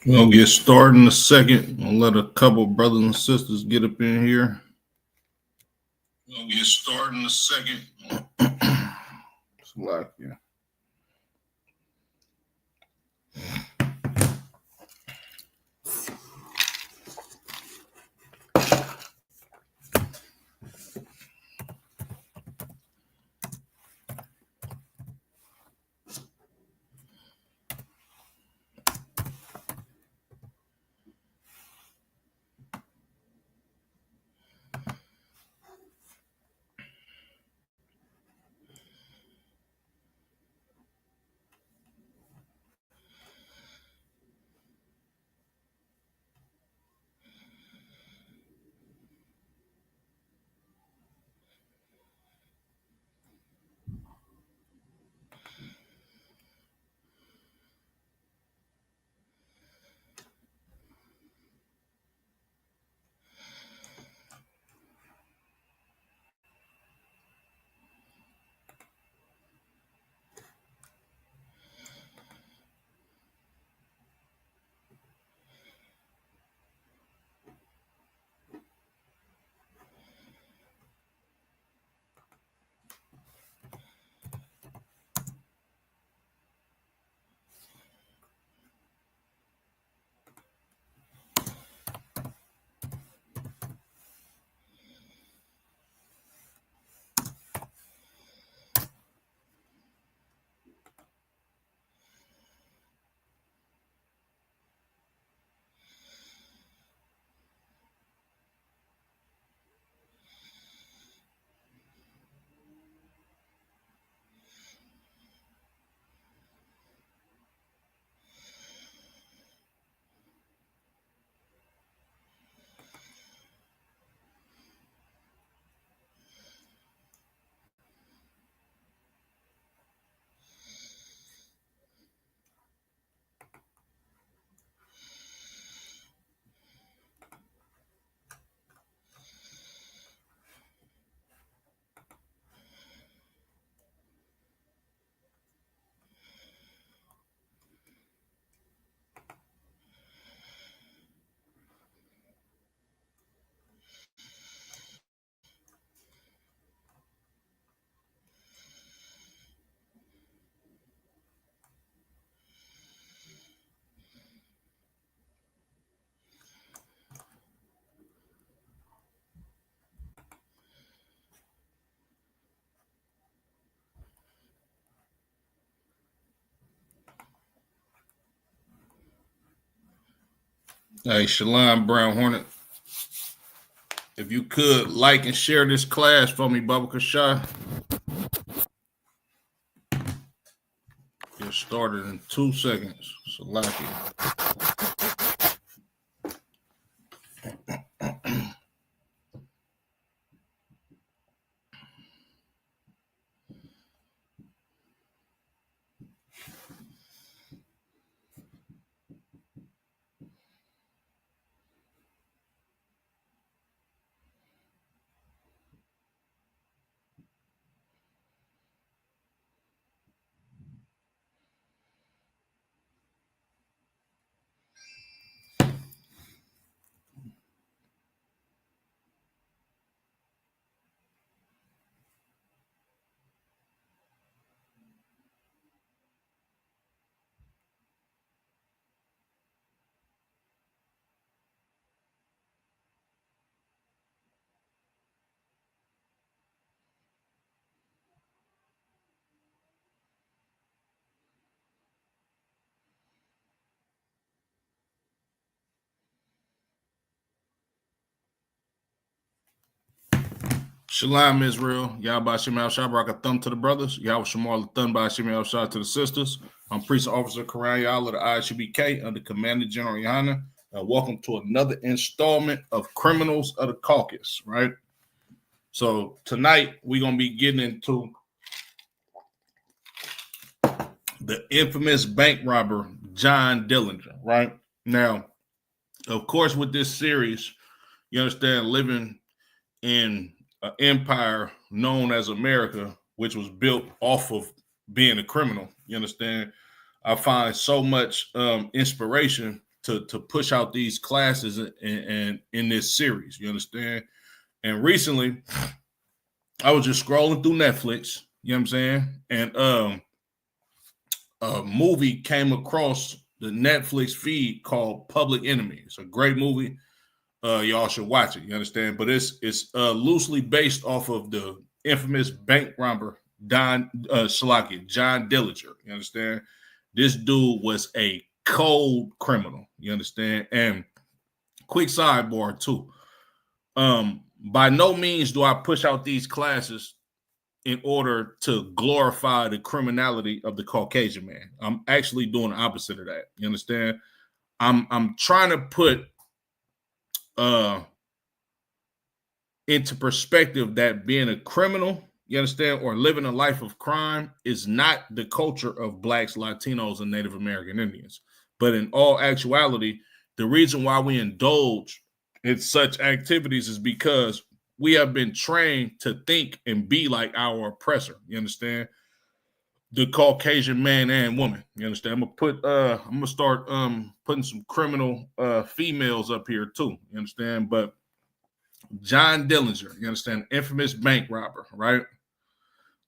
We'll get started in a second. I'll let a couple brothers and sisters get up in here. We'll get started in a second. It's like, yeah. Hey, Shalom Brown Hornet. If you could like and share this class for me, Baba Kashai. Get started in 2 seconds. Salaki. Shalom Israel. Yahweh Shem Al Shabrak, a thumb to the brothers. Yahweh Shemal, a thumb by Shem Al Shah to the sisters. I'm Priest Officer Karan Yah of the ISUBK under Commander General Yohana. Welcome to another installment of Criminals of the Caucasus, right? So tonight we're going to be getting into the infamous bank robber, John Dillinger, right? Now, of course, with this series, you understand, living in an empire known as America, which was built off of being a criminal, you understand, I find so much inspiration to push out these classes and in this series. You understand? And recently, I was just scrolling through Netflix. You know what I'm saying? And a movie came across the Netflix feed called Public Enemy. It's a great movie. Y'all should watch it. You understand? But it's loosely based off of the infamous bank robber John Dillinger. You understand? This dude was a cold criminal. You understand? And quick sidebar too. By no means do I push out these classes in order to glorify the criminality of the Caucasian man. I'm actually doing the opposite of that. You understand? I'm trying to put into perspective that being a criminal, you understand, or living a life of crime is not the culture of Blacks, Latinos, and Native American Indians. But in all actuality, the reason why we indulge in such activities is because we have been trained to think and be like our oppressor. You understand? The Caucasian man and woman. You understand? I'm gonna start putting some criminal females up here too. You understand? But John Dillinger, you understand, infamous bank robber, right?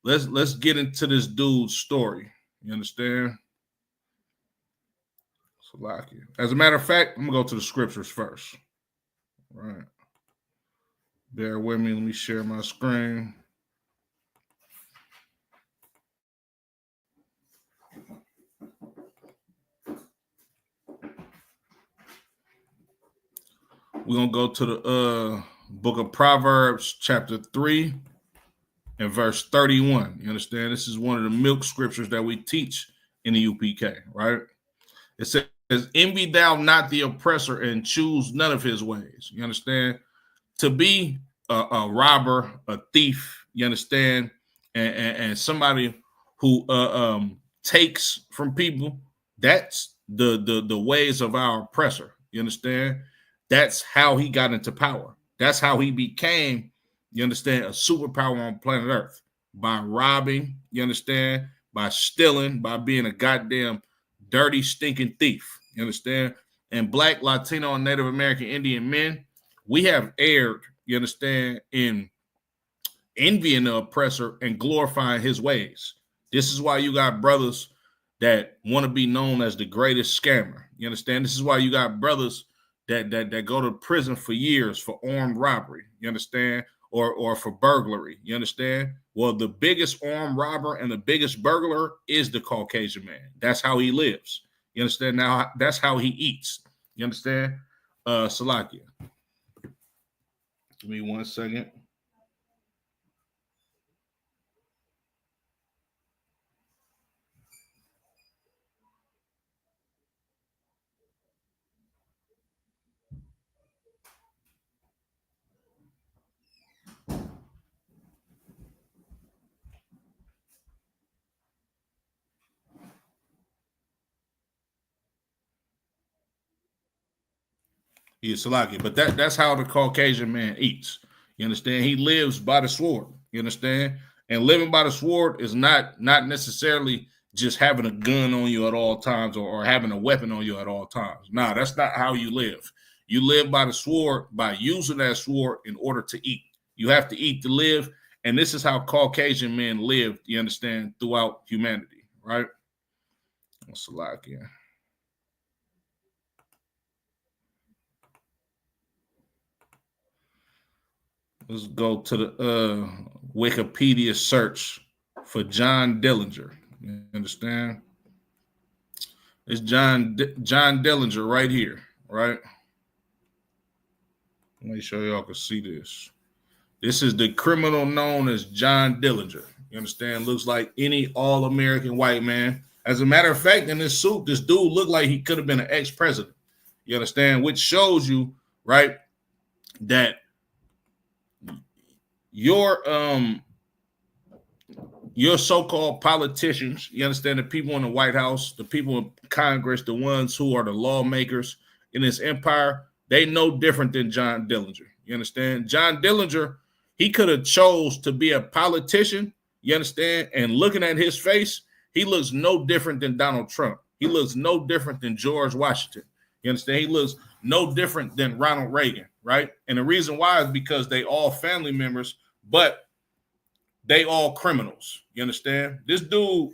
Let's get into this dude's story. You understand? As a matter of fact, I'm gonna go to the scriptures first. Right. Bear with me. Let me share my screen. We're going to go to the book of Proverbs, chapter 3 and verse 31. You understand? This is one of the milk scriptures that we teach in the UPK, right? It says, envy thou not the oppressor and choose none of his ways. You understand? To be a robber, a thief, you understand? And somebody who takes from people, that's the ways of our oppressor. You understand? That's how he got into power. That's how he became, you understand, a superpower on planet Earth. By robbing, you understand, by stealing, by being a goddamn dirty, stinking thief. You understand? And Black, Latino, and Native American Indian men, we have erred, you understand, in envying the oppressor and glorifying his ways. This is why you got brothers that want to be known as the greatest scammer. You understand? This is why you got brothers that go to prison for years for armed robbery, you understand, or for burglary, you understand? Well, the biggest armed robber and the biggest burglar is the Caucasian man. That's how he lives. You understand? Now, that's how he eats. You understand? Salakia. Give me 1 second. Yeah, Salaki. But that's how the Caucasian man eats. You understand? He lives by the sword. You understand? And living by the sword is not necessarily just having a gun on you at all times or having a weapon on you at all times. Nah, that's not how you live. You live by the sword by using that sword in order to eat. You have to eat to live. And this is how Caucasian men lived, you understand, throughout humanity, right? Salaki. Let's go to the Wikipedia search for John Dillinger. You understand? It's John Dillinger right here, right? Let me show y'all can see this. This is the criminal known as John Dillinger. You understand? Looks like any all-American white man. As a matter of fact, in this suit, this dude looked like he could have been an ex-president. You understand? Which shows you, right, that your so-called politicians, you understand, the people in the White House, the people in Congress, the ones who are the lawmakers in this empire, they know different than John Dillinger. You understand? John Dillinger, he could have chose to be a politician, you understand? And looking at his face, he looks no different than Donald Trump. He looks no different than George Washington. You understand? He looks no different than Ronald Reagan, right? And the reason why is because they all family members, but they all criminals. You understand? This dude,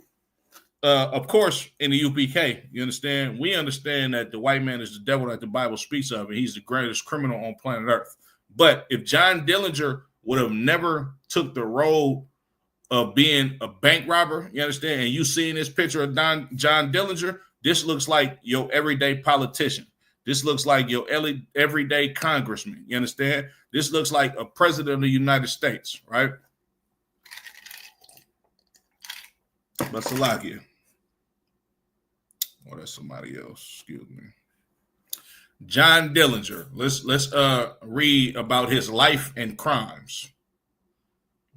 of course, in the UPK, you understand? We understand that the white man is the devil that the Bible speaks of, and he's the greatest criminal on planet Earth. But if John Dillinger would have never took the road of being a bank robber, you understand? And you seeing this picture of John Dillinger, this looks like your everyday politician. This looks like your everyday congressman. You understand? This looks like a president of the United States, right? But Salakia. Oh, that's somebody else. Excuse me. John Dillinger. Let's read about his life and crimes.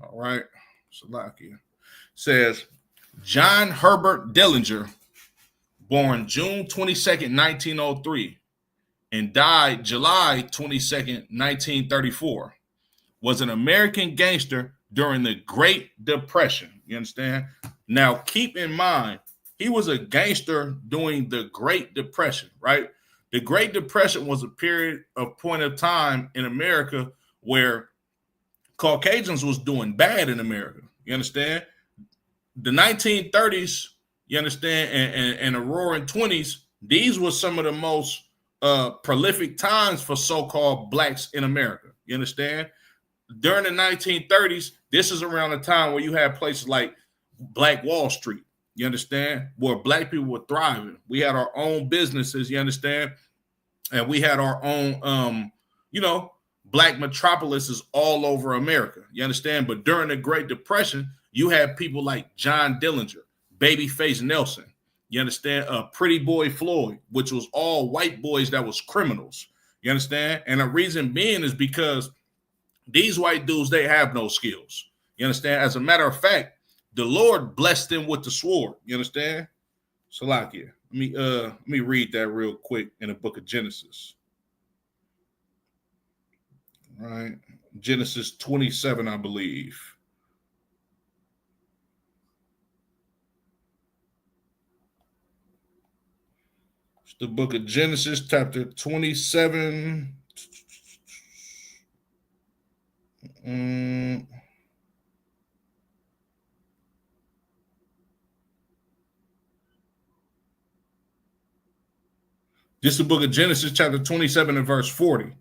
All right. Salakia says John Herbert Dillinger, born June 22nd, 1903, and died July 22nd, 1934, was an American gangster during the Great Depression. You understand? Now, keep in mind, he was a gangster during the Great Depression, right? The Great Depression was a point of time in America where Caucasians was doing bad in America. You understand? The 1930s, you understand, and the roaring 20s, these were some of the most prolific times for so-called blacks in America. You understand? During the 1930s, this is around the time where you had places like Black Wall Street, you understand, where black people were thriving. We had our own businesses, you understand, and we had our own, black metropolises all over America, you understand? But during the Great Depression, you had people like John Dillinger, Babyface Nelson, you understand, Pretty Boy Floyd, which was all white boys that was criminals, you understand? And the reason being is because these white dudes, they have no skills, you understand? As a matter of fact, the Lord blessed them with the sword, you understand? Salakia, let me read that real quick in the book of Genesis. Right, Genesis 27, I believe. It's the book of Genesis, chapter 27. This is the book of Genesis, chapter 27 and verse 40.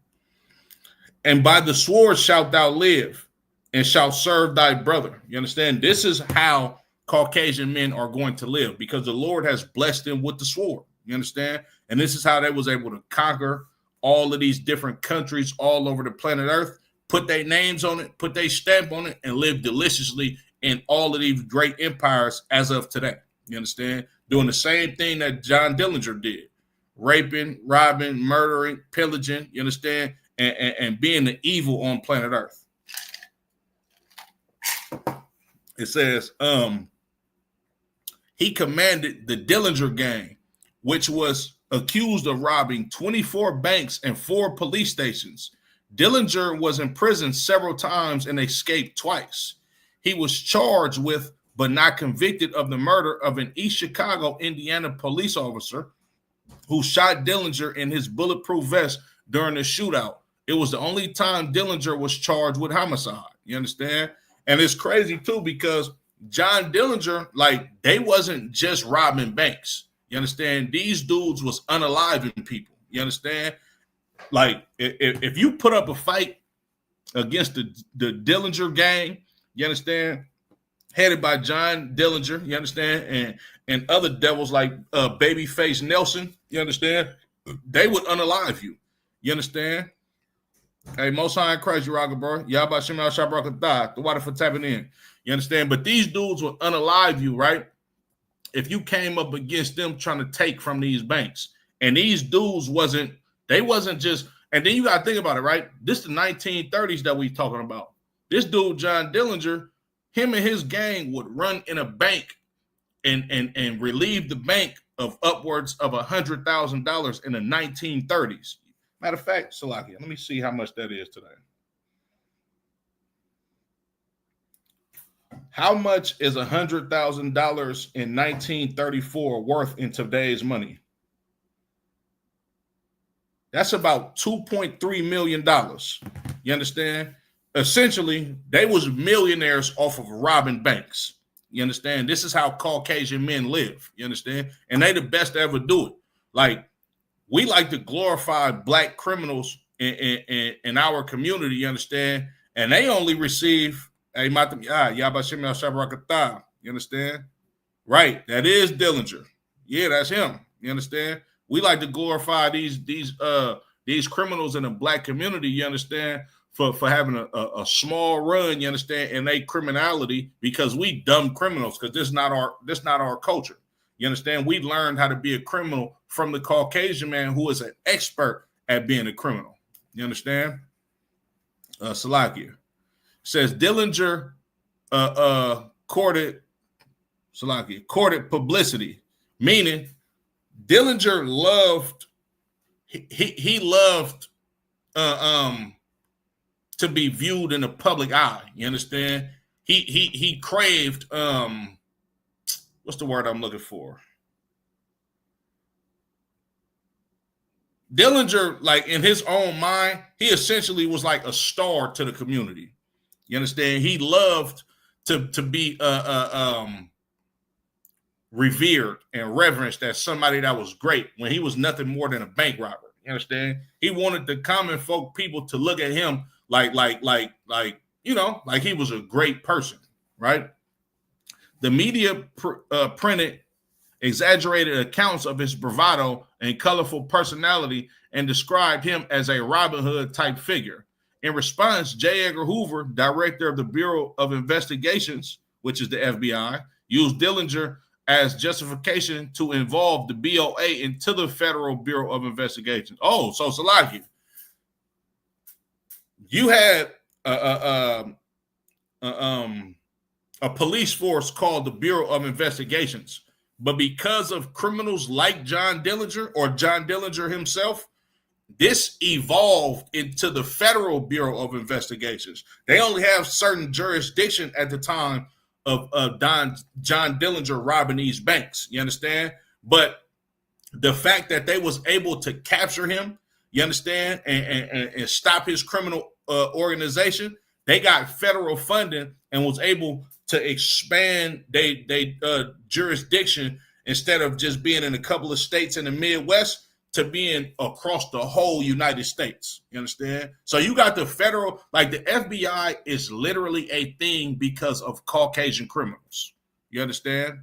And by the sword shalt thou live, and shalt serve thy brother. You understand? This is how Caucasian men are going to live, because the Lord has blessed them with the sword. You understand? And this is how they was able to conquer all of these different countries all over the planet Earth, put their names on it, put their stamp on it, and live deliciously in all of these great empires as of today. You understand? Doing the same thing that John Dillinger did. Raping, robbing, murdering, pillaging, you understand? And being the evil on planet Earth. It says, he commanded the Dillinger gang, which was accused of robbing 24 banks and 4 police stations. Dillinger was imprisoned several times and escaped twice. He was charged with, but not convicted of, the murder of an East Chicago, Indiana police officer who shot Dillinger in his bulletproof vest during the shootout. It was the only time Dillinger was charged with homicide. You understand? And it's crazy too, because John Dillinger, like, they wasn't just robbing banks. You understand? These dudes was unaliving people. You understand? Like, if you put up a fight against the Dillinger gang, you understand, headed by John Dillinger, you understand, and other devils like Babyface Nelson, you understand, they would unalive you. You understand? Hey, Most High in Christ, Uraga, bro. Yabba Shemal Shabrakatah. The water for tapping in. You understand? But these dudes would unalive you, right? If you came up against them trying to take from these banks. And these dudes wasn't just, and then you got to think about it, right? This is the 1930s that we talking about. This dude, John Dillinger, him and his gang would run in a bank and relieve the bank of upwards of $100,000 in the 1930s. Matter of fact, Salakia, let me see how much that is today. How much is $100,000 in 1934 worth in today's money? That's about $2.3 million. You understand? Essentially, they was millionaires off of robbing banks. You understand? This is how Caucasian men live. You understand? And they the best to ever do it. Like, we like to glorify black criminals in our community, you understand? And they only receive, you understand? Right, that is Dillinger. Yeah, that's him. You understand? We like to glorify these criminals in the black community, you understand, for having a small run, you understand, in their criminality, because we dumb criminals, because this not our culture. You understand? We learned how to be a criminal from the Caucasian man who is an expert at being a criminal. You understand? Salakia says Dillinger courted publicity, meaning Dillinger loved he loved to be viewed in the public eye. You understand? He craved what's the word I'm looking for? Dillinger, like in his own mind, he essentially was like a star to the community. You understand? He loved to be revered and reverenced as somebody that was great when he was nothing more than a bank robber. You understand? He wanted the common folk people to look at him like he was a great person, right? The media printed exaggerated accounts of his bravado and colorful personality and described him as a Robin Hood type figure. In response, J. Edgar Hoover, director of the Bureau of Investigations, which is the FBI, used Dillinger as justification to involve the BOA into the Federal Bureau of Investigations. Oh, so Salaki, you had a police force called the Bureau of Investigations, but because of criminals like John Dillinger or John Dillinger himself, this evolved into the Federal Bureau of Investigations. They only have certain jurisdiction at the time of John Dillinger robbing these banks. You understand? But the fact that they was able to capture him, you understand, and stop his criminal organization, they got federal funding and was able to expand their jurisdiction instead of just being in a couple of states in the Midwest to being across the whole United States. You understand? So you got the federal, like the FBI is literally a thing because of Caucasian criminals. You understand?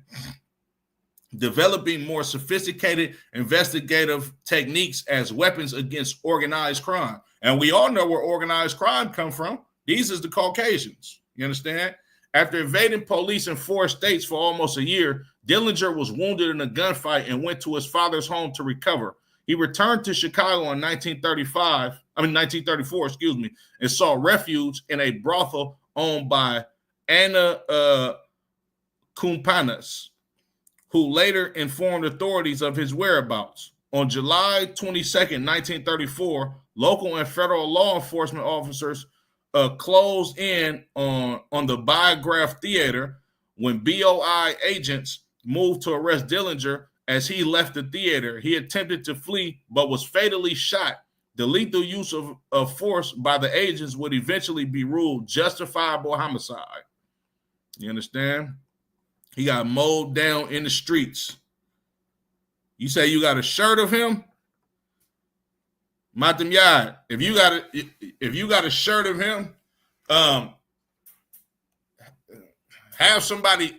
Developing more sophisticated investigative techniques as weapons against organized crime. And we all know where organized crime come from. These is the Caucasians. You understand? After evading police in 4 states for almost a year, Dillinger was wounded in a gunfight and went to his father's home to recover. He returned to Chicago in 1934, and sought refuge in a brothel owned by Anna Crminals, who later informed authorities of his whereabouts. On July 22nd, 1934, local and federal law enforcement officers closed in on the Biograph Theater when BOI agents moved to arrest Dillinger. As he left the theater, he attempted to flee but was fatally shot. The lethal use of force by the agents would eventually be ruled justifiable homicide. You understand? He got mowed down in the streets. You say you got a shirt of him? Matam Yad, if you got a shirt of him, have somebody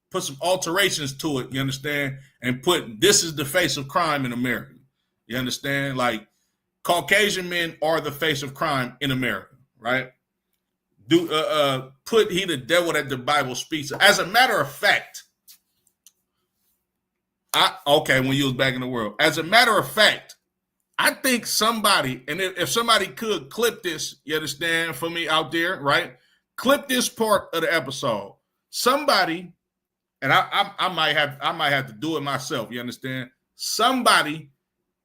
put some alterations to it, you understand, and put this is the face of crime in America. You understand? Like Caucasian men are the face of crime in America, right? Put he the devil that the Bible speaks. As a matter of fact, when you was back in the world. As a matter of fact, I think somebody, and if somebody could clip this, you understand, for me out there, right? Clip this part of the episode. Somebody, and I might have to do it myself, you understand? Somebody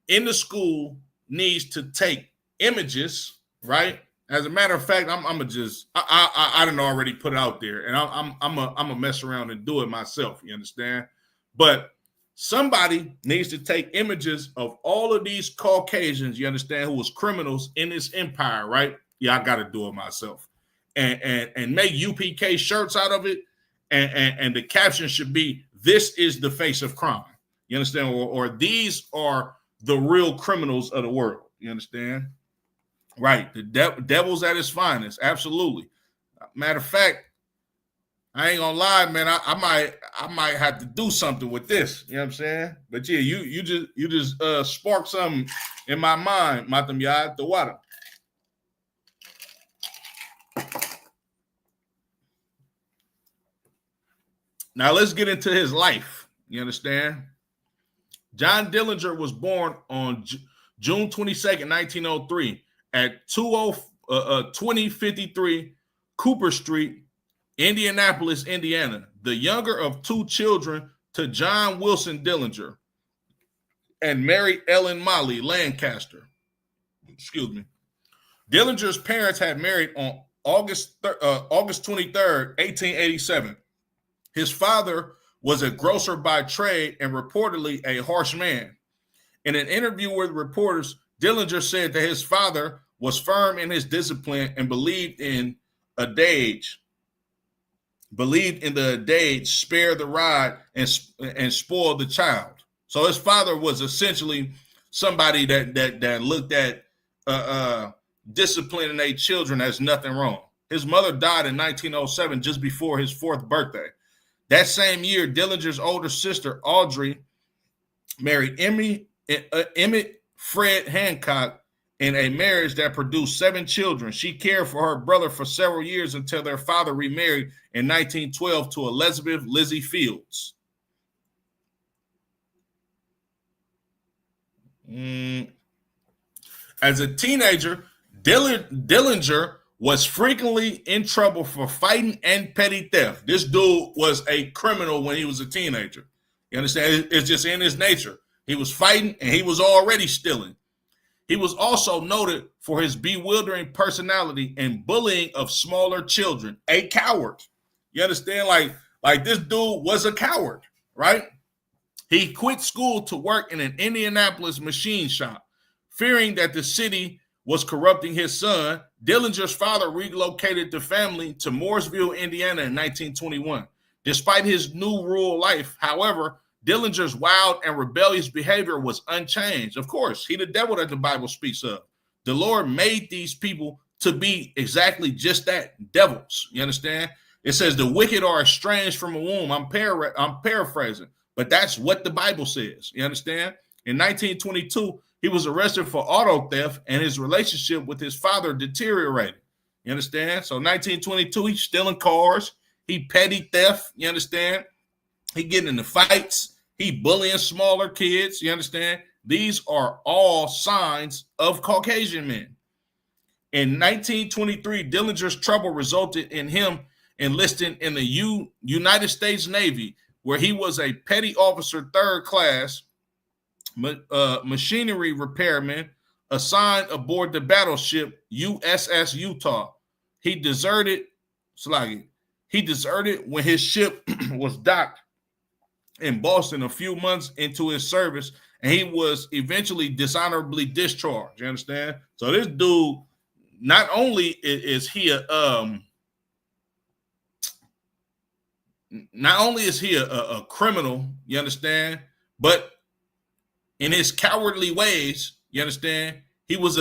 in the school needs to take images, right? As a matter of fact, I didn't already put it out there, and I'm a mess around and do it myself, you understand? But Somebody needs to take images of all of these Caucasians, you understand, who was criminals in this empire, right? Yeah, I got to do it myself. And make UPK shirts out of it. And the caption should be, "This is the face of crime." You understand? Or these are the real criminals of the world. You understand? Right. The devil's at his finest. Absolutely. Matter of fact, I ain't gonna lie, man. I might have to do something with this. You know what I'm saying? But yeah, you just sparked something in my mind, Matam Yad, the water. Now let's get into his life. You understand? John Dillinger was born on June 22nd, 1903 at 2053 Cooper Street, Indianapolis, Indiana, the younger of two children to John Wilson Dillinger and Mary Ellen Molly Lancaster. Excuse me. Dillinger's parents had married on August 23rd, 1887. His father was a grocer by trade and reportedly a harsh man. In an interview with reporters, Dillinger said that his father was firm in his discipline and believed in the adage, spare the rod and spoil the child. So his father was essentially somebody that looked at disciplining their children as nothing wrong. His mother died in 1907, just before his 4th birthday. That same year, Dillinger's older sister, Audrey, married Emmett Fred Hancock in a marriage that produced 7 children. She cared for her brother for several years until their father remarried in 1912 to Elizabeth Lizzie Fields. As a teenager, Dillinger was frequently in trouble for fighting and petty theft. This dude was a criminal when he was a teenager. You understand? It's just in his nature. He was fighting and he was already stealing. He was also noted for his bewildering personality and bullying of smaller children. A coward. You understand? Like this dude was a coward, right? He quit school to work in an Indianapolis machine shop. Fearing that the city was corrupting his son, Dillinger's father relocated the family to Mooresville, Indiana in 1921. Despite his new rural life, however, Dillinger's wild and rebellious behavior was unchanged. Of course, he the devil that the Bible speaks of. The Lord made these people to be exactly just that, devils. You understand? It says the wicked are estranged from a womb. I'm paraphrasing, but that's what the Bible says. You understand? In 1922, he was arrested for auto theft and his relationship with his father deteriorated. You understand? So 1922, he's stealing cars. He petty theft. You understand? He getting into fights. He bullying smaller kids. You understand? These are all signs of Caucasian men. In 1923, Dillinger's trouble resulted in him enlisting in the United States Navy, where he was a petty officer, 3rd class, machinery repairman assigned aboard the battleship USS Utah. He deserted when his ship was docked in Boston a few months into his service, and he was eventually dishonorably discharged. You understand? So this dude, not only is he a criminal, you understand, but in his cowardly ways, you understand, he was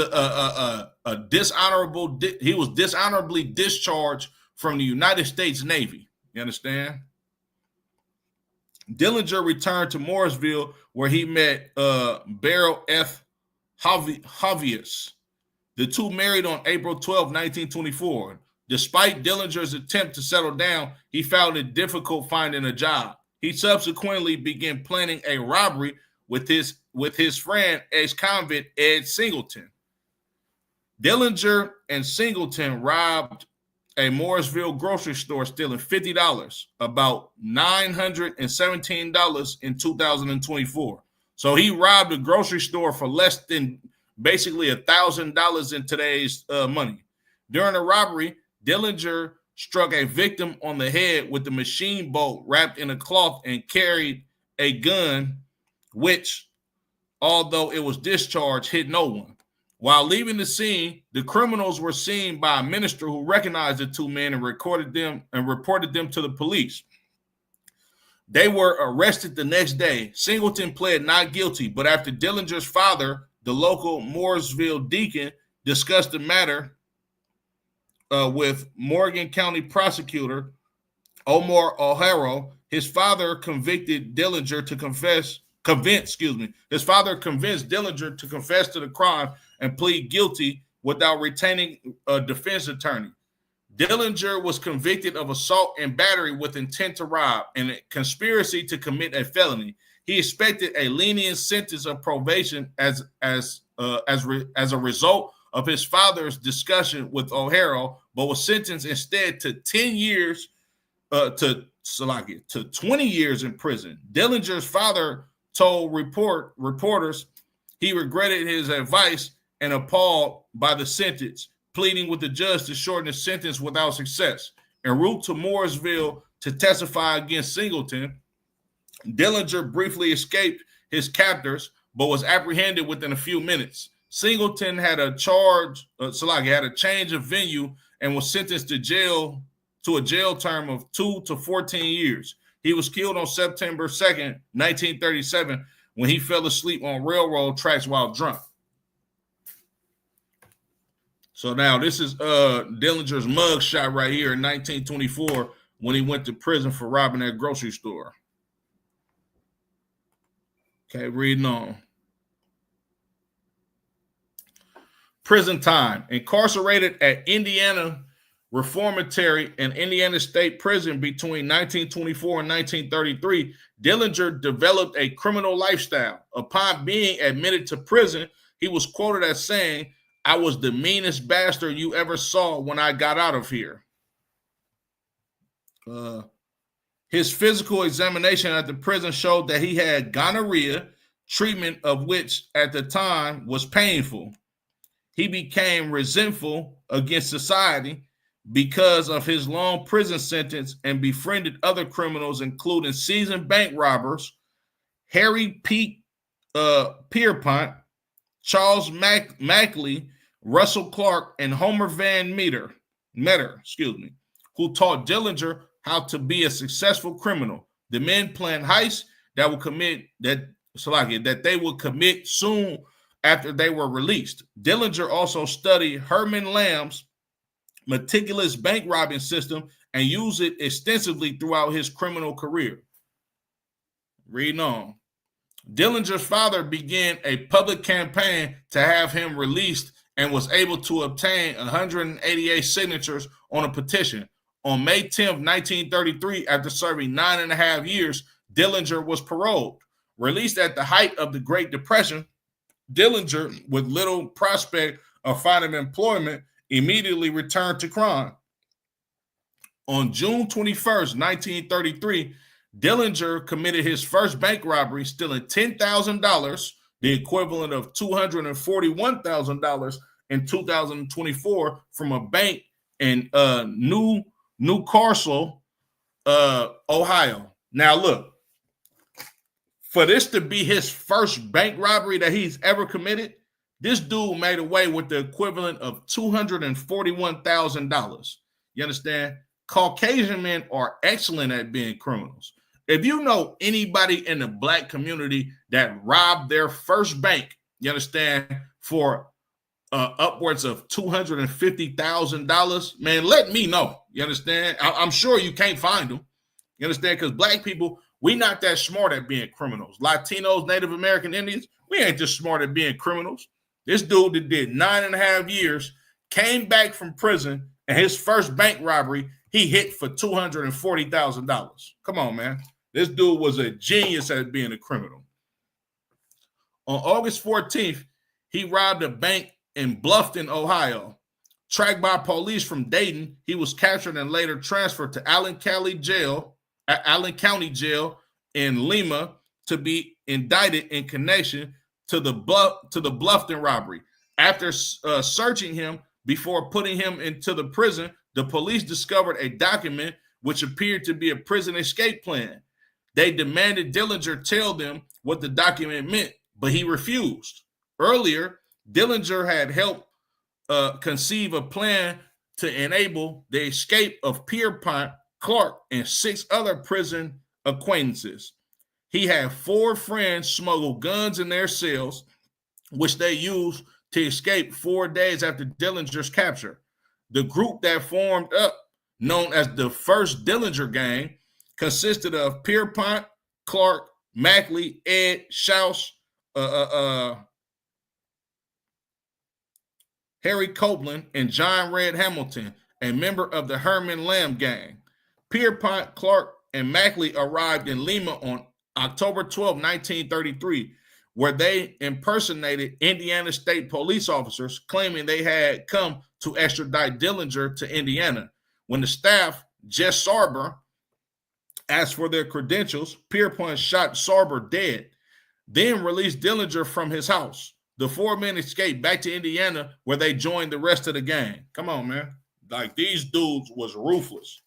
dishonorably discharged from the United States Navy. You understand? Dillinger returned to Mooresville, where he met Beryl F. Javius. The two married on April 12, 1924. Despite Dillinger's attempt to settle down, he found it difficult finding a job. He subsequently began planning a robbery with his friend, ex-convict Ed Singleton. Dillinger and Singleton robbed a Mooresville grocery store, stealing $50, about $917 in 2024. So he robbed a grocery store for less than basically $1,000 in today's money. During the robbery, Dillinger struck a victim on the head with the machine bolt wrapped in a cloth and carried a gun which, although it was discharged, hit no one. While leaving the scene, the criminals were seen by a minister who recognized the two men and reported them to the police. They were arrested the next day. Singleton pled not guilty, but after Dillinger's father, the local Mooresville deacon, discussed the matter with Morgan County prosecutor Omar O'Hara, his father convinced Dillinger to confess to the crime and plead guilty without retaining a defense attorney. Dillinger was convicted of assault and battery with intent to rob and a conspiracy to commit a felony. He expected a lenient sentence of probation as a result of his father's discussion with O'Hara, but was sentenced instead to 10 years to 20 years in prison. Dillinger's father told reporters he regretted his advice and appalled by the sentence, pleading with the judge to shorten the sentence without success. En route to Mooresville to testify against Singleton, Dillinger briefly escaped his captors, but was apprehended within a few minutes. Singleton had a change of venue and was sentenced to a jail term of 2 to 14 years. He was killed on September 2nd, 1937, when he fell asleep on railroad tracks while drunk. So now this is Dillinger's mug shot right here in 1924 when he went to prison for robbing that grocery store. Okay, reading on. Prison time. Incarcerated at Indiana Reformatory and Indiana State Prison between 1924 and 1933, Dillinger developed a criminal lifestyle. Upon being admitted to prison, he was quoted as saying, "I was the meanest bastard you ever saw when I got out of here." His physical examination at the prison showed that he had gonorrhea, treatment of which at the time was painful. He became resentful against society because of his long prison sentence and befriended other criminals, including seasoned bank robbers, Harry Pierpont, Charles Mackley, Russell Clark, and Homer Van Meter, who taught Dillinger how to be a successful criminal. The men planned heists that they would commit soon after they were released. Dillinger also studied Herman Lamb's meticulous bank robbing system and used it extensively throughout his criminal career. Reading on. Dillinger's father began a public campaign to have him released and was able to obtain 188 signatures on a petition. On May 10, 1933, after serving 9.5 years, Dillinger was paroled. Released at the height of the Great Depression, Dillinger, with little prospect of finding employment, immediately returned to crime. On June 21st, 1933, Dillinger committed his first bank robbery, stealing $10,000, the equivalent of $241,000 in 2024, from a bank in New Castle, Ohio. Now, look, for this to be his first bank robbery that he's ever committed, this dude made away with the equivalent of $241,000. You understand? Caucasian men are excellent at being criminals. If you know anybody in the black community that robbed their first bank, you understand, for upwards of $250,000, man, let me know. You understand? I'm sure you can't find them. You understand? Because black people, we not that smart at being criminals. Latinos, Native American Indians, we ain't just smart at being criminals. This dude that did 9.5 years, came back from prison, and his first bank robbery, he hit for $240,000. Come on, man. This dude was a genius at being a criminal. On August 14th, he robbed a bank in Bluffton, Ohio. Tracked by police from Dayton, he was captured and later transferred to Allen County Jail in Lima to be indicted in connection to the Bluffton robbery. After searching him before putting him into the prison, the police discovered a document which appeared to be a prison escape plan. They demanded Dillinger tell them what the document meant, but he refused. Earlier, Dillinger had helped conceive a plan to enable the escape of Pierpont, Clark, and 6 other prison acquaintances. He had 4 friends smuggle guns in their cells, which they used to escape 4 days after Dillinger's capture. The group that formed up, known as the First Dillinger Gang, consisted of Pierpont, Clark, Mackley, Ed, Schaus, Harry Copeland, and John Red Hamilton, a member of the Herman Lamb Gang. Pierpont, Clark, and Mackley arrived in Lima on October 12, 1933, where they impersonated Indiana State police officers, claiming they had come to extradite Dillinger to Indiana. When the staff, Jess Sarber, asked for their credentials, Pierpont shot Sarber dead, then released Dillinger from his house. The 4 men escaped back to Indiana, where they joined the rest of the gang. Come on, man. Like, these dudes was ruthless.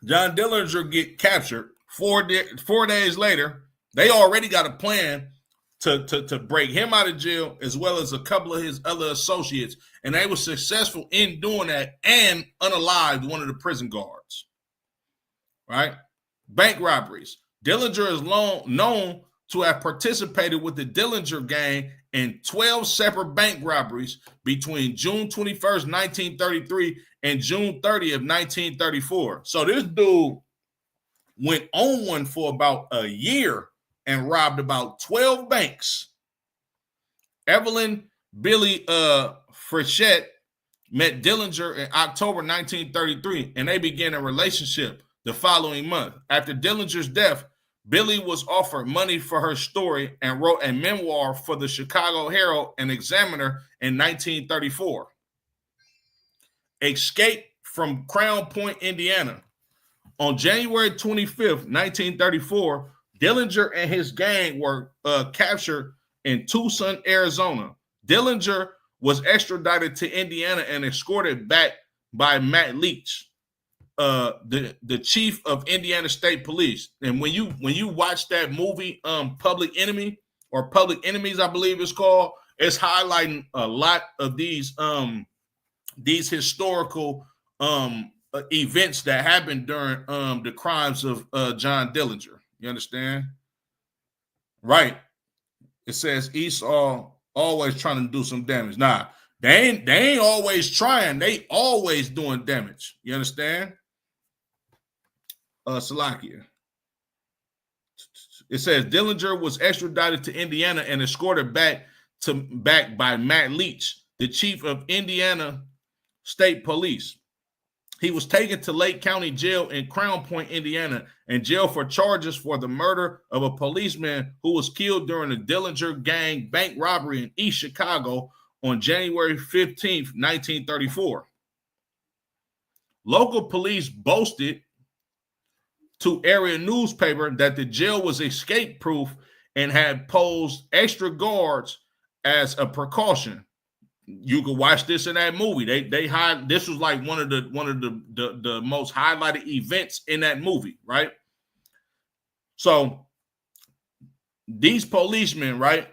John Dillinger get captured 4 days later. They already got a plan to break him out of jail, as well as a couple of his other associates. And they were successful in doing that and unalived one of the prison guards. Right? Bank robberies. Dillinger is known to have participated with the Dillinger Gang in 12 separate bank robberies between June 21st, 1933 and June 30th, 1934. So this dude went on one for about a year and robbed about 12 banks. Evelyn Billy Frechette met Dillinger in October 1933, and they began a relationship the following month. After Dillinger's death, Billy was offered money for her story and wrote a memoir for the Chicago Herald and Examiner in 1934. Escape from Crown Point, Indiana. On January 25th, 1934, Dillinger and his gang were captured in Tucson, Arizona. Dillinger was extradited to Indiana and escorted back by Matt Leach, the chief of Indiana State Police. And when you watch that movie, Public Enemy or Public Enemies, I believe it's called, it's highlighting a lot of these historical events that happened during the crimes of John Dillinger. You understand? Right. It says Esau always trying to do some damage. Nah, they ain't always trying. They always doing damage. You understand? Salakia. It says Dillinger was extradited to Indiana and escorted back by Matt Leach, the chief of Indiana State Police. He was taken to Lake County Jail in Crown Point, Indiana, and jailed for charges for the murder of a policeman who was killed during the Dillinger Gang bank robbery in East Chicago on January 15th, 1934. Local police boasted to area newspaper that the jail was escape-proof and had posed extra guards as a precaution. You could watch this in that movie. This was like one of the most highlighted events in that movie, right? So these policemen, right?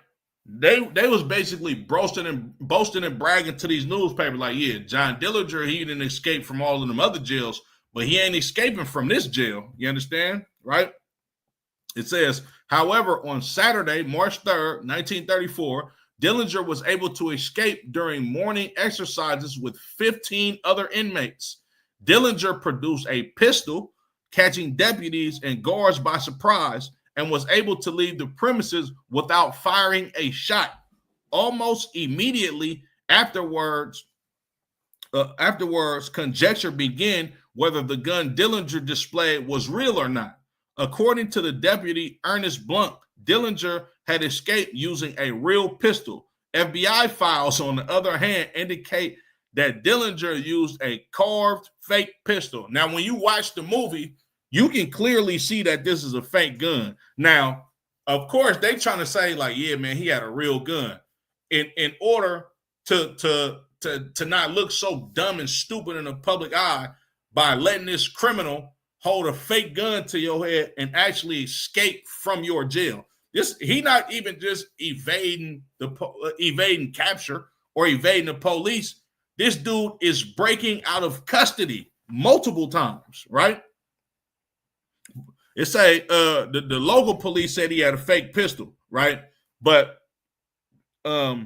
They was basically boasting and bragging to these newspapers, like, yeah, John Dillinger, he didn't escape from all of them other jails, but he ain't escaping from this jail. You understand, right? It says, however, on Saturday, March 3rd, 1934, Dillinger was able to escape during morning exercises with 15 other inmates. Dillinger produced a pistol, catching deputies and guards by surprise, and was able to leave the premises without firing a shot. Almost immediately afterwards, conjecture began whether the gun Dillinger displayed was real or not. According to the deputy Ernest Blunt, Dillinger had escaped using a real pistol. FBI files, on the other hand, indicate that Dillinger used a carved fake pistol. Now, when you watch the movie, you can clearly see that this is a fake gun. Now, of course, they trying to say, like, yeah, man, he had a real gun. In order to not look so dumb and stupid in the public eye by letting this criminal hold a fake gun to your head and actually escape from your jail. He not even just evading capture or evading the police. This dude is breaking out of custody multiple times, right? It say the local police said he had a fake pistol, right? But the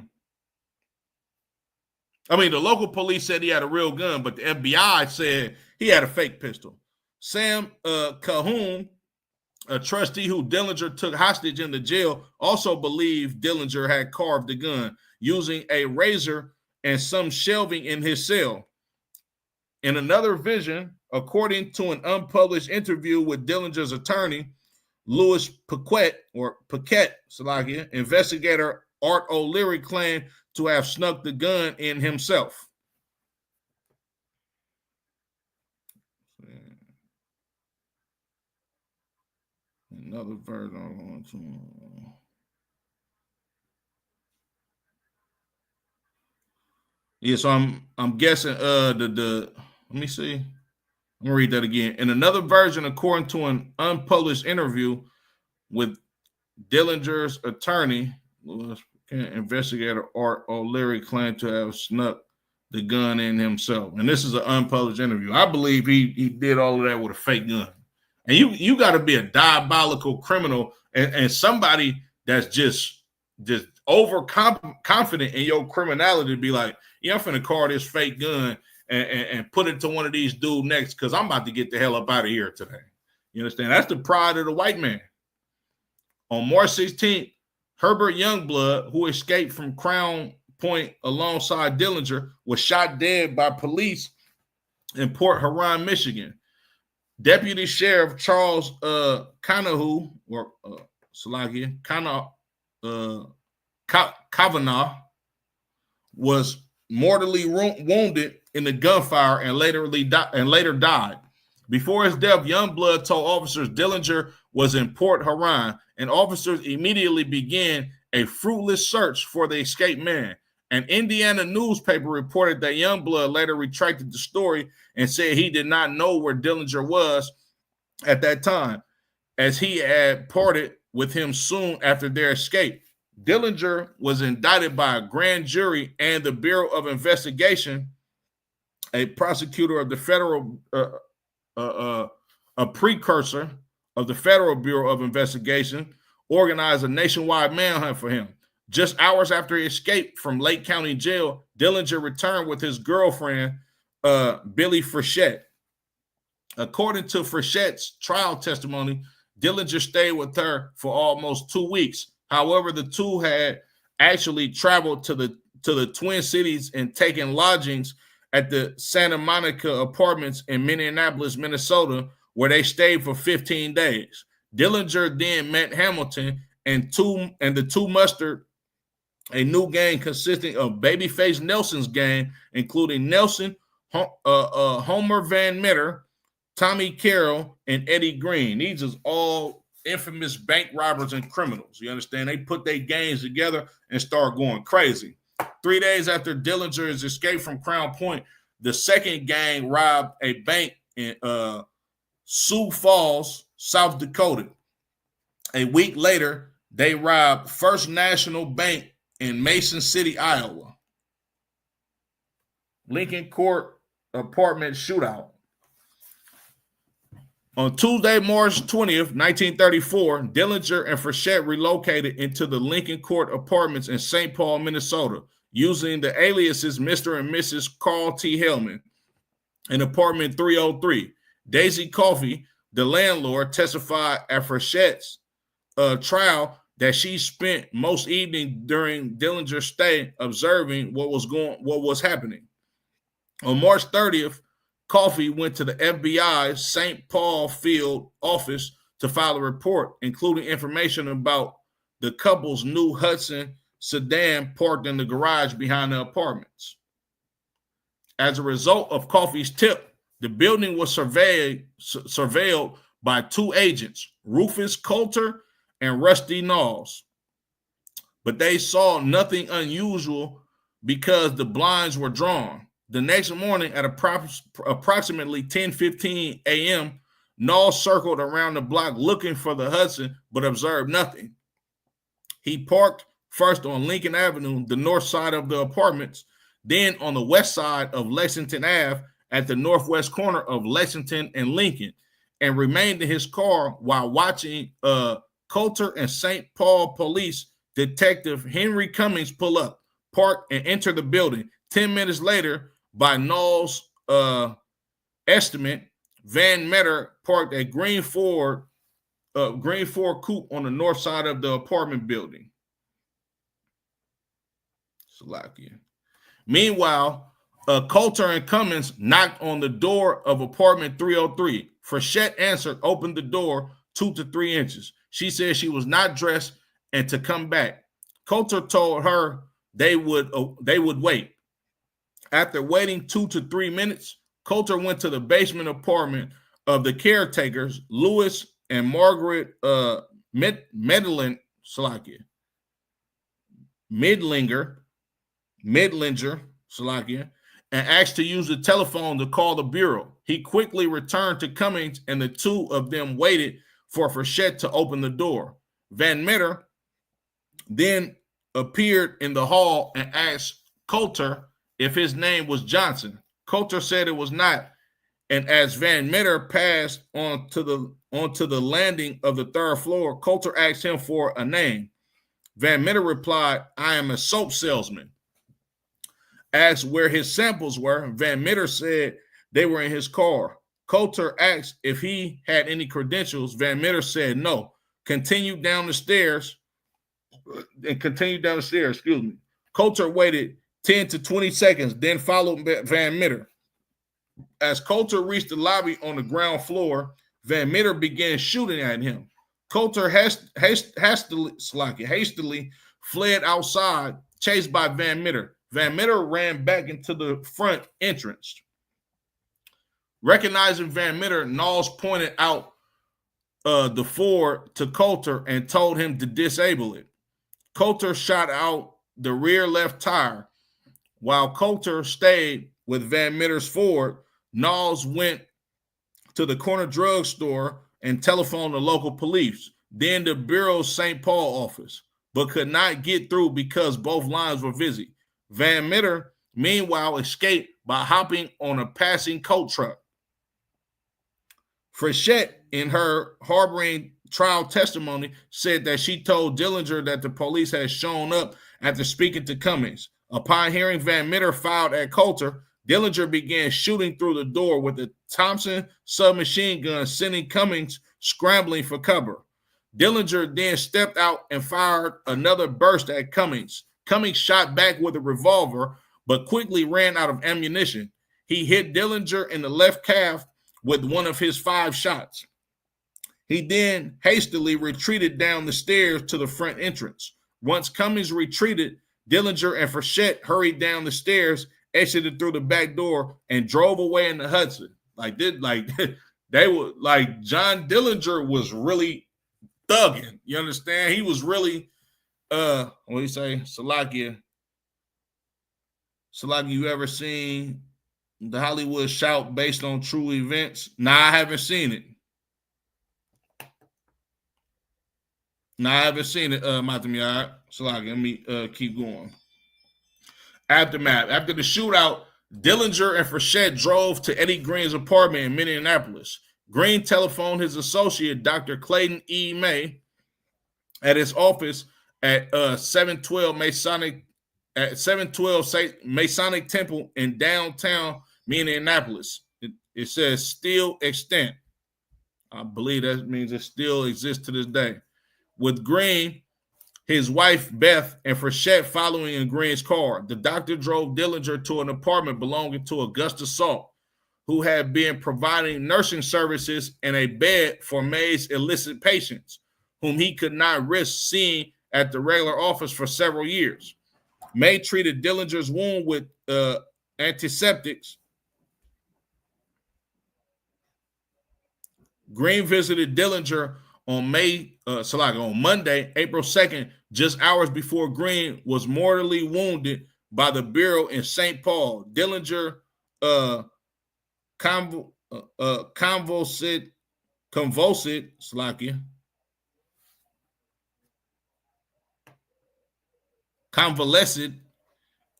local police said he had a real gun, but the FBI said he had a fake pistol. Sam Cahoon, a trustee who Dillinger took hostage in the jail, also believed Dillinger had carved the gun using a razor and some shelving in his cell. In another vision, according to an unpublished interview with Dillinger's attorney, Louis Paquette, investigator Art O'Leary claimed to have snuck the gun in himself. Another version. Yeah, so I'm guessing let me see. I'm gonna read that again. In another version, according to an unpublished interview with Dillinger's attorney, investigator Art O'Leary claimed to have snuck the gun in himself. And this is an unpublished interview. I believe he did all of that with a fake gun. And you got to be a diabolical criminal and somebody that's just overconfident in your criminality to be like, yeah, I'm finna call this fake gun and put it to one of these dudes next because I'm about to get the hell up out of here today. You understand? That's the pride of the white man. On March 16th, Herbert Youngblood, who escaped from Crown Point alongside Dillinger, was shot dead by police in Port Huron, Michigan. Deputy Sheriff Charles Kavanaugh was mortally wounded in the gunfire and later died. Before his death, Youngblood told officers Dillinger was in Port Huron, and officers immediately began a fruitless search for the escaped man. An Indiana newspaper reported that Youngblood later retracted the story and said he did not know where Dillinger was at that time, as he had parted with him soon after their escape. Dillinger was indicted by a grand jury and the Bureau of Investigation, a prosecutor of the federal, a precursor of the Federal Bureau of Investigation, organized a nationwide manhunt for him. Just hours after he escaped from Lake County Jail, Dillinger returned with his girlfriend, Billy Frechette. According to Frechette's trial testimony, Dillinger stayed with her for almost 2 weeks. However, the two had actually traveled to the Twin Cities and taken lodgings at the Santa Monica Apartments in Minneapolis, Minnesota, where they stayed for 15 days. Dillinger then met Hamilton and the two mustered a new gang consisting of Babyface Nelson's gang, including Nelson, Homer Van Meter, Tommy Carroll, and Eddie Green. These are all infamous bank robbers and criminals. You understand? They put their gangs together and start going crazy. 3 days after Dillinger's escape from Crown Point, the second gang robbed a bank in Sioux Falls, South Dakota. A week later, they robbed First National Bank in Mason City, Iowa. Lincoln Court apartment shootout. On Tuesday, March 20th, 1934, Dillinger and Frechette relocated into the Lincoln Court apartments in St. Paul, Minnesota, using the aliases Mr. and Mrs. Carl T. Hellman in apartment 303. Daisy Coffey, the landlord, testified at Frechette's trial that she spent most evening during Dillinger's stay observing what was happening. On March 30th, Coffey went to the FBI's St. Paul field office to file a report, including information about the couple's new Hudson sedan parked in the garage behind the apartments. As a result of Coffey's tip, the building was surveilled by two agents, Rufus Coulter and Rusty Knowles. But they saw nothing unusual because the blinds were drawn. The next morning at approximately 10:15 a.m., Knowles circled around the block looking for the Hudson, but observed nothing. He parked first on Lincoln Avenue, the north side of the apartments, then on the west side of Lexington Ave at the northwest corner of Lexington and Lincoln, and remained in his car while watching Coulter and St. Paul Police Detective Henry Cummings pull up, park, and enter the building. 10 minutes later, by Knowles' estimate, Van Meter parked a green Ford coupe on the north side of the apartment building. Slovakia. Meanwhile, Coulter and Cummings knocked on the door of apartment 303. Frechette answered, opened the door 2 to 3 inches. She said she was not dressed and to come back. Coulter told her they would wait. After waiting 2 to 3 minutes, Coulter went to the basement apartment of the caretakers, Louis and Margaret Midlinger, and asked to use the telephone to call the bureau. He quickly returned to Cummings, and the two of them waited for Frechette to open the door. Van Meter then appeared in the hall and asked Coulter if his name was Johnson. Coulter said it was not, and as Van Meter passed onto the landing of the third floor, Coulter asked him for a name. Van Meter replied, "I am a soap salesman." Asked where his samples were, Van Meter said they were in his car. Coulter asked if he had any credentials. Van Meter said no. Continued down the stairs. Coulter waited 10 to 20 seconds, then followed Van Meter. As Coulter reached the lobby on the ground floor, Van Meter began shooting at him. Coulter hastily fled outside, chased by Van Meter. Van Meter ran back into the front entrance. Recognizing Van Meter, Knowles pointed out the Ford to Coulter and told him to disable it. Coulter shot out the rear left tire. While Coulter stayed with Van Metter's Ford, Knowles went to the corner drugstore and telephoned the local police, then the Bureau's St. Paul office, but could not get through because both lines were busy. Van Meter, meanwhile, escaped by hopping on a passing coat truck. Frechette, in her harboring trial testimony, said that she told Dillinger that the police had shown up after speaking to Cummings. Upon hearing Van Meter fired at Coulter, Dillinger began shooting through the door with a Thompson submachine gun, sending Cummings scrambling for cover. Dillinger then stepped out and fired another burst at Cummings. Cummings shot back with a revolver, but quickly ran out of ammunition. He hit Dillinger in the left calf with one of his 5 shots. He then hastily retreated down the stairs to the front entrance. Once Cummings retreated, Dillinger and Frechette hurried down the stairs, exited through the back door, and drove away in the Hudson. They were like, John Dillinger was really thugging. You understand? He was really what do you say? Slovakia, you ever seen the Hollywood Shout based on true events? Nah, I haven't seen it. Matamiyad. Slovakia, let me keep going. Aftermath. After the shootout, Dillinger and Frechette drove to Eddie Green's apartment in Minneapolis. Green telephoned his associate, Dr. Clayton E. May, at his office at 712 Masonic Temple in downtown Minneapolis. It says still extant. I believe that means it still exists to this day. With Green, his wife Beth, and Frechette following in Green's car, the doctor drove Dillinger to an apartment belonging to Augusta Salt, who had been providing nursing services and a bed for May's illicit patients, whom he could not risk seeing at the regular office for several years. May treated Dillinger's wound with antiseptics. Green visited Dillinger on Monday, April 2nd, just hours before Green was mortally wounded by the Bureau in St. Paul. Dillinger convulsed convalesced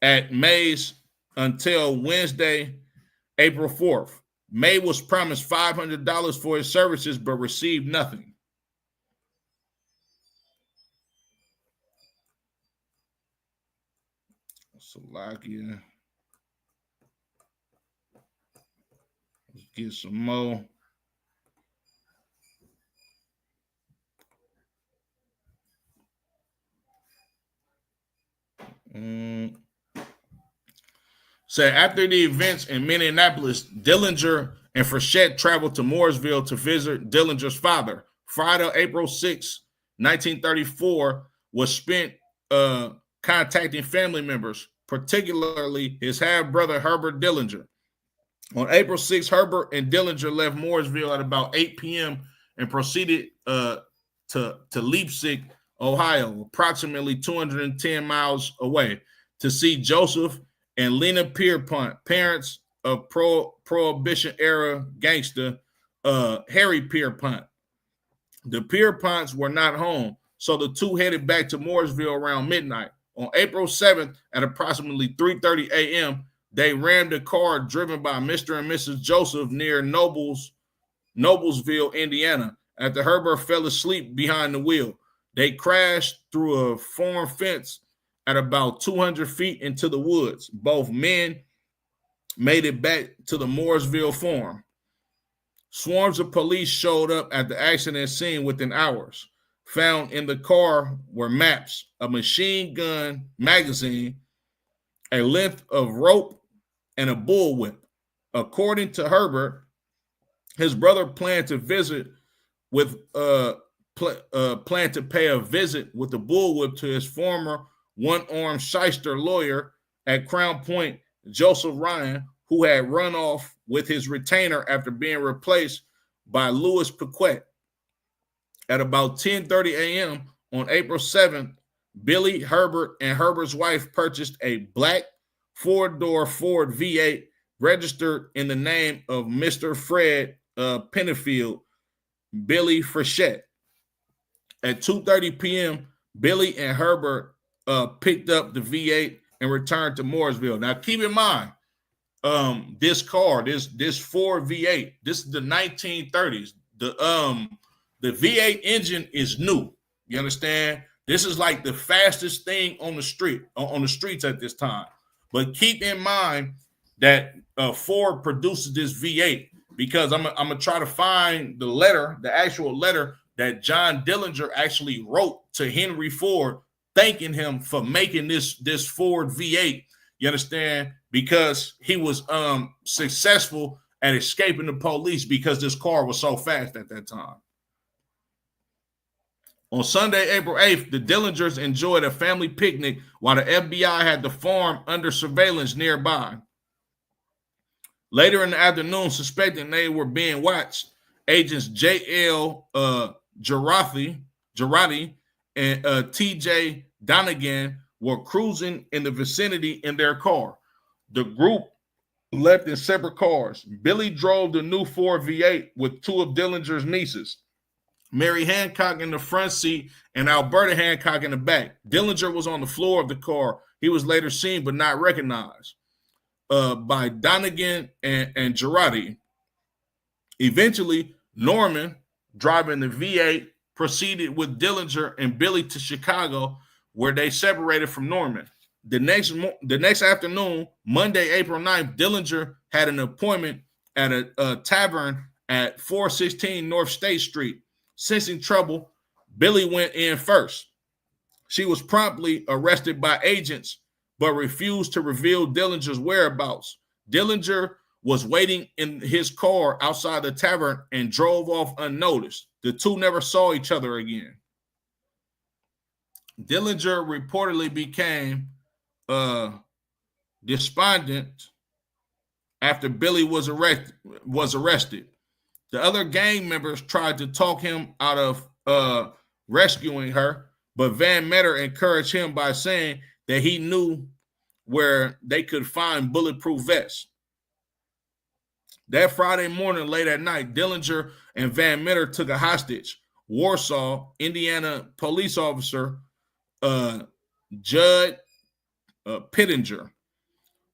at Mays until Wednesday, April 4th. May was promised $500 for his services but received nothing. Slovakia. Let's get some more. So after the events in Minneapolis, Dillinger and Frechette traveled to Mooresville to visit Dillinger's father. Friday, April 6, 1934, was spent contacting family members, particularly his half-brother Herbert Dillinger. On April 6, Herbert and Dillinger left Mooresville at about 8 p.m. and proceeded to Leipzig, Ohio, approximately 210 miles away, to see Joseph and Lena Pierpont, parents of Prohibition-era gangster Harry Pierpont. The Pierponts were not home, so the two headed back to Mooresville around midnight. On April 7th, at approximately 3:30 a.m., they rammed a car driven by Mr. and Mrs. Joseph near Noblesville, Indiana. After Herbert fell asleep behind the wheel, they crashed through a farm fence at about 200 feet into the woods. Both men made it back to the Mooresville farm. Swarms of police showed up at the accident scene within hours. Found in the car were maps, a machine gun magazine, a length of rope, and a bullwhip. According to Herbert, his brother planned to pay a visit with the bullwhip to his former one-armed shyster lawyer at Crown Point, Joseph Ryan, who had run off with his retainer after being replaced by Louis Paquette. At about 10:30 a.m. on April 7th, Billy, Herbert, and Herbert's wife purchased a black four-door Ford V8 registered in the name of Mr. Fred Pennifield, Billy Frechette. At 2:30 p.m., Billy and Herbert picked up the V8 and returned to Mooresville. Now, keep in mind, this car, this Ford V8, this is the 1930s. The V8 engine is new. You understand? This is like the fastest thing on the streets at this time. But keep in mind that Ford produces this V8 because I'm gonna try to find the actual letter that John Dillinger actually wrote to Henry Ford, thanking him for making this Ford V8. You understand? Because he was successful at escaping the police because this car was so fast at that time. On Sunday, April 8th, the Dillingers enjoyed a family picnic while the FBI had the farm under surveillance nearby. Later in the afternoon, suspecting they were being watched, agents J.L. Girardi and T.J. Donegan were cruising in the vicinity in their car. The group left in separate cars. Billy drove the new Ford V8 with two of Dillinger's nieces, Mary Hancock in the front seat and Alberta Hancock in the back. Dillinger was on the floor of the car. He was later seen but not recognized by Donegan and Girardi. Eventually, Norman, driving the V8, proceeded with Dillinger and Billy to Chicago, where they separated from Norman. The next afternoon, Monday, April 9th, Dillinger had an appointment at a tavern at 416 North State Street. Sensing trouble, Billy went in first. She was promptly arrested by agents, but refused to reveal Dillinger's whereabouts. Dillinger was waiting in his car outside the tavern and drove off unnoticed. The two never saw each other again. Dillinger reportedly became despondent after Billy was arrested. The other gang members tried to talk him out of rescuing her, but Van Meter encouraged him by saying that he knew where they could find bulletproof vests. That Friday morning, late at night, Dillinger and Van Meter took a hostage. Warsaw, Indiana police officer Judd Pittenger.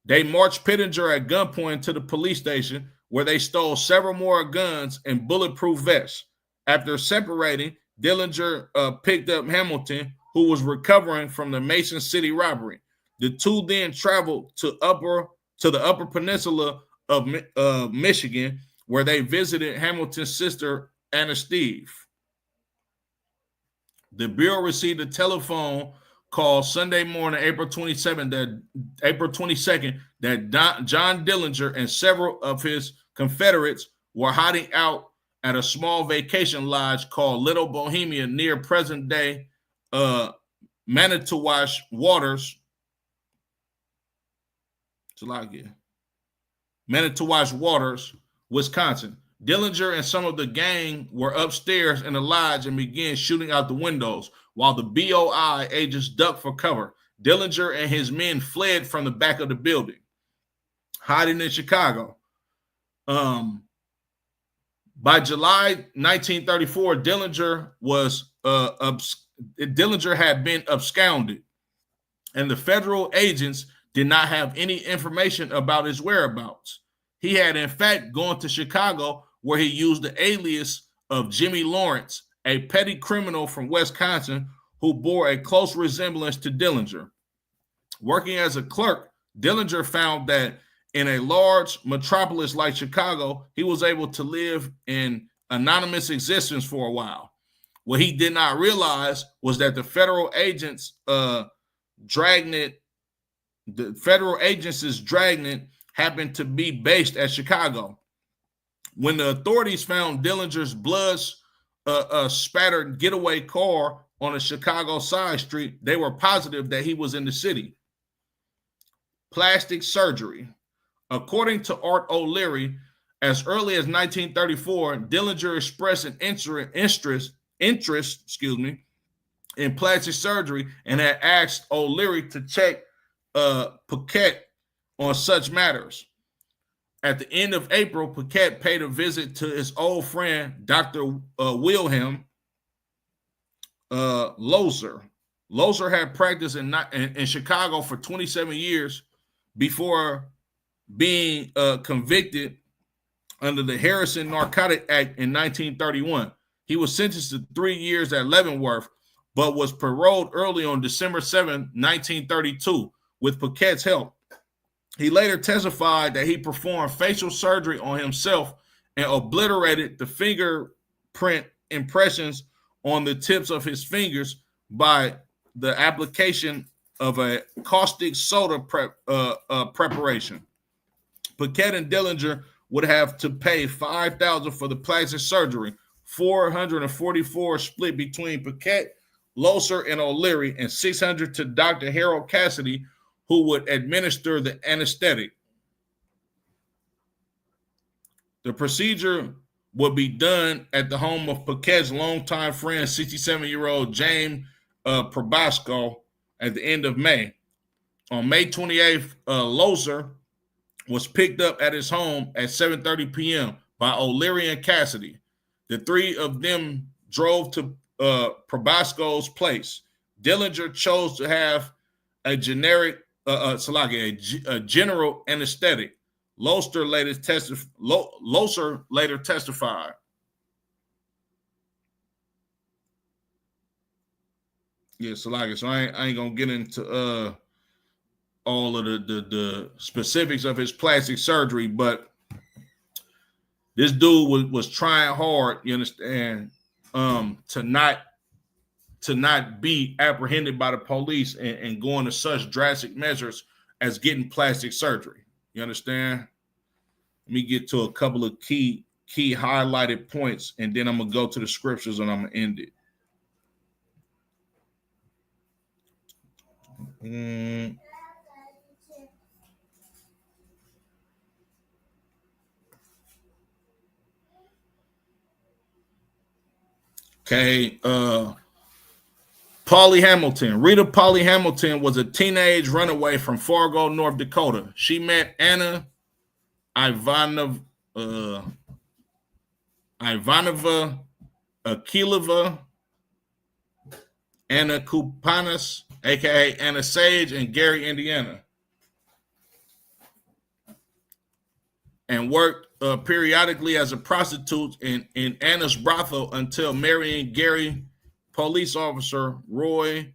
They marched Pittenger at gunpoint to the police station, where they stole several more guns and bulletproof vests. After separating, Dillinger picked up Hamilton, who was recovering from the Mason City robbery. The two then traveled to the Upper Peninsula of Michigan, where they visited Hamilton's sister, Anna Steve. The Bureau received a telephone call Sunday morning, April 22nd, that John Dillinger and several of his Confederates were hiding out at a small vacation lodge called Little Bohemia near present-day Manitowoc Waters. Manitowoc Waters, Wisconsin. Dillinger and some of the gang were upstairs in the lodge and began shooting out the windows while the BOI agents ducked for cover. Dillinger and his men fled from the back of the building, hiding in Chicago. By July 1934, Dillinger had been absconded, and the federal agents did not have any information about his whereabouts. He had, in fact, gone to Chicago, where he used the alias of Jimmy Lawrence, a petty criminal from Wisconsin who bore a close resemblance to Dillinger. Working as a clerk, Dillinger found that in a large metropolis like Chicago, he was able to live in anonymous existence for a while. What he did not realize was that the federal agents' dragnet happened to be based at Chicago. When the authorities found Dillinger's blood-spattered getaway car on a Chicago side street, they were positive that he was in the city. Plastic surgery. According to Art O'Leary, as early as 1934, Dillinger expressed an interest in plastic surgery and had asked O'Leary to check Paquette on such matters. At the end of April, Paquette paid a visit to his old friend, Dr. Wilhelm Loser. Loser had practiced in Chicago for 27 years before being convicted under the Harrison Narcotic Act in 1931. He was sentenced to 3 years at Leavenworth, but was paroled early on December 7, 1932, with Paquette's help. He later testified that he performed facial surgery on himself and obliterated the fingerprint impressions on the tips of his fingers by the application of a caustic soda preparation. Paquette and Dillinger would have to pay $5,000 for the plastic surgery, $444 split between Paquette, Loser, and O'Leary, and $600 to Dr. Harold Cassidy, who would administer the anesthetic. The procedure would be done at the home of Paquette's longtime friend, 67-year-old James Probasco, at the end of May. On May 28th, Loser was picked up at his home at 7:30 p.m. by O'Leary and Cassidy. The three of them drove to Probasco's place. Dillinger chose to have a general anesthetic. Loser later testified. Yeah, so I ain't gonna get into all of the specifics of his plastic surgery, but this dude was trying hard, you understand, to not be apprehended by the police and going to such drastic measures as getting plastic surgery. You understand? Let me get to a couple of key highlighted points, and then I'm gonna go to the scriptures and I'm gonna end it. Okay, Polly Hamilton. Rita Polly Hamilton was a teenage runaway from Fargo, North Dakota. She met Anna Ivanovna Ivanova Akilova, Anna Kupanis, aka Anna Sage, and Gary, Indiana, and worked periodically as a prostitute in Anna's brothel until marrying Gary police officer Roy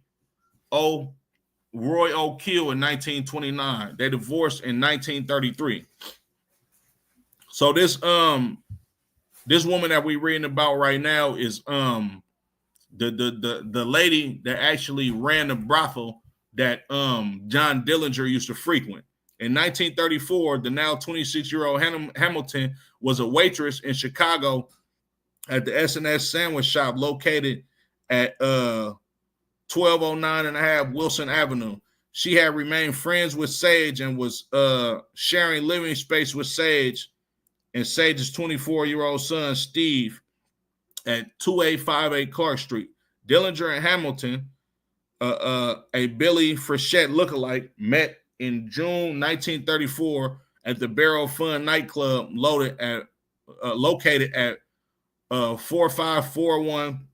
O'Keel in 1929. They divorced in 1933. So this woman that we're reading about right now is the lady that actually ran the brothel that John Dillinger used to frequent. In 1934, the now 26-year-old Hamilton was a waitress in Chicago at the S&S sandwich shop located at 1209 and a half Wilson Avenue. She had remained friends with Sage and was sharing living space with Sage and Sage's 24-year-old son, Steve, at 2858 Clark Street. Dillinger and Hamilton, a Billy Frechette lookalike, met in June 1934 at the Barrel Fun nightclub located at 4541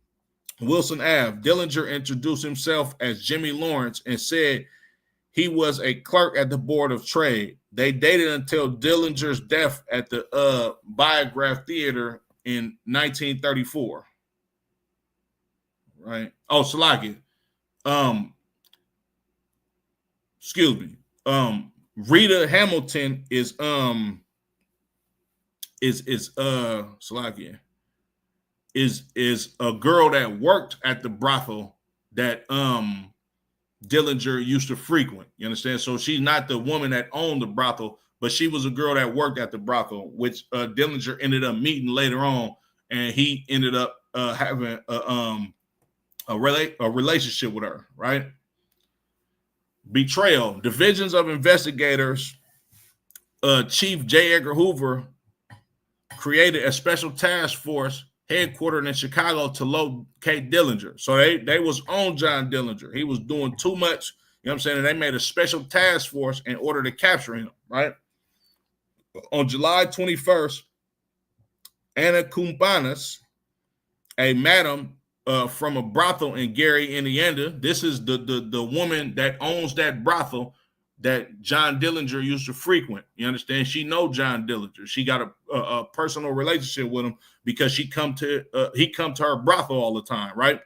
Wilson Ave. Dillinger introduced himself as Jimmy Lawrence and said he was a clerk at the Board of Trade. They dated until Dillinger's death at the Biograph Theater in 1934. Right? Oh, Salaki. Excuse me. Rita Hamilton is Salaki is a girl that worked at the brothel that Dillinger used to frequent. You understand? So she's not the woman that owned the brothel, but she was a girl that worked at the brothel, which Dillinger ended up meeting later on, and he ended up having a relationship with her, right? Betrayal. Divisions of investigators, Chief J. Edgar Hoover created a special task force headquartered in Chicago to locate Dillinger. So they was on John Dillinger. He was doing too much, you know what I'm saying? And they made a special task force in order to capture him, right? On July 21st, Anna Kumpanis, a madam from a brothel in Gary, Indiana. This is the woman that owns that brothel that John Dillinger used to frequent. You understand? She know John Dillinger. She got a personal relationship with him because he come to her brothel all the time, right?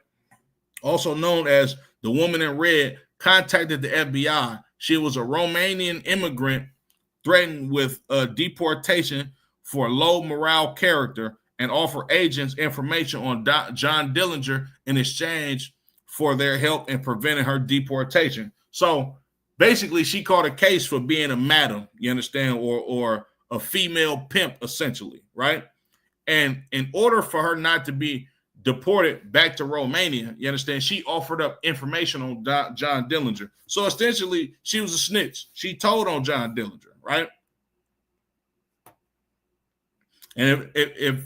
Also known as the Woman in Red, contacted the FBI. She was a Romanian immigrant threatened with deportation for low morale character and offer agents information on John Dillinger in exchange for their help in preventing her deportation. So basically, she caught a case for being a madam, you understand, or a female pimp, essentially, right? And in order for her not to be deported back to Romania, you understand, she offered up information on John Dillinger. So essentially, she was a snitch. She told on John Dillinger, right? And if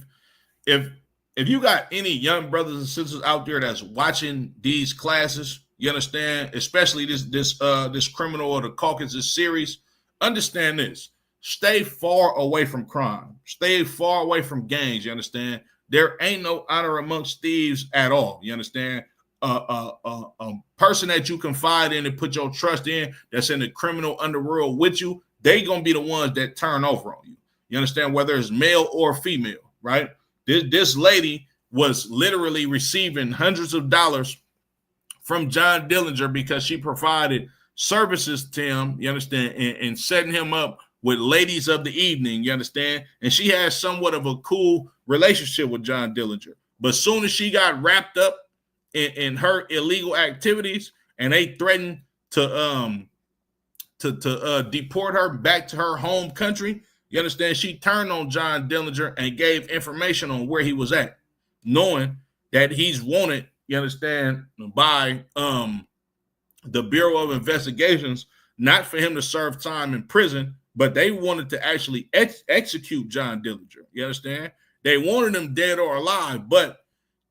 you got any young brothers and sisters out there that's watching these classes, you understand, especially this criminal or the Caucasus series, understand this. Stay far away from crime. Stay far away from gangs, you understand? There ain't no honor amongst thieves at all, you understand? A person that you confide in and put your trust in that's in the criminal underworld with you, they going to be the ones that turn over on you. You understand? Whether it's male or female, right? This lady was literally receiving hundreds of dollars from John Dillinger because she provided services to him, you understand, and setting him up with ladies of the evening, you understand? And she had somewhat of a cool relationship with John Dillinger. But soon as she got wrapped up in her illegal activities and they threatened to deport her back to her home country, you understand, she turned on John Dillinger and gave information on where he was at, knowing that he's wanted, you understand, by the Bureau of Investigations, not for him to serve time in prison, but they wanted to actually execute John Dillinger. You understand? They wanted him dead or alive, but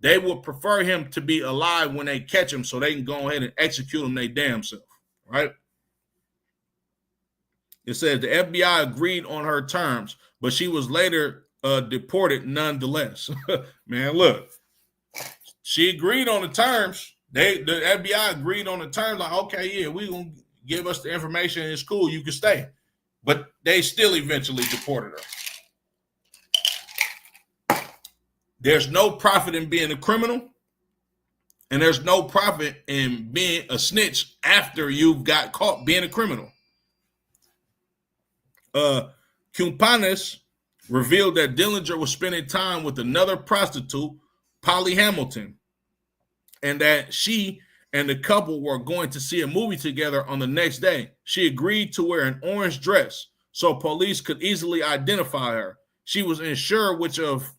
they would prefer him to be alive when they catch him so they can go ahead and execute him their damn self, right? It says the FBI agreed on her terms, but she was later deported nonetheless. Man, look, she agreed on the terms. The FBI agreed on the terms, like, okay, yeah, we gonna give us the information in school, you can stay. But they still eventually deported her. There's no profit in being a criminal, and there's no profit in being a snitch after you've got caught being a criminal. Crminals revealed that Dillinger was spending time with another prostitute, Polly Hamilton, and that she and the couple were going to see a movie together on the next day. She agreed to wear an orange dress so police could easily identify her. She was unsure which of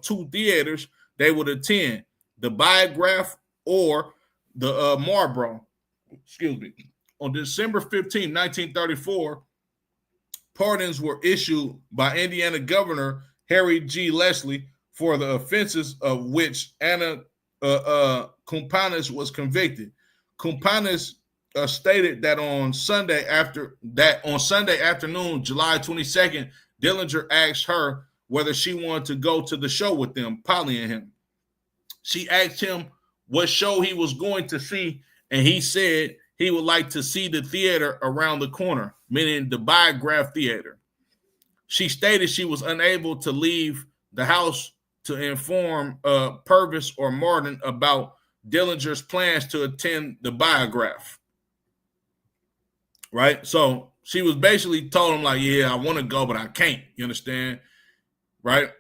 two theaters they would attend, the Biograph or the Marlboro. Excuse me. On December 15, 1934, pardons were issued by Indiana Governor Harry G. Leslie for the offenses of which Anna Crminals was convicted. Crminals stated that on Sunday afternoon, July 22nd, Dillinger asked her whether she wanted to go to the show with them, Polly and him. She asked him what show he was going to see, and he said he would like to see the theater around the corner, meaning the Biograph Theater. She stated she was unable to leave the house to inform Purvis or Martin about Dillinger's plans to attend the Biograph. Right? So she was basically told him, like, yeah, I want to go, but I can't. You understand? Right?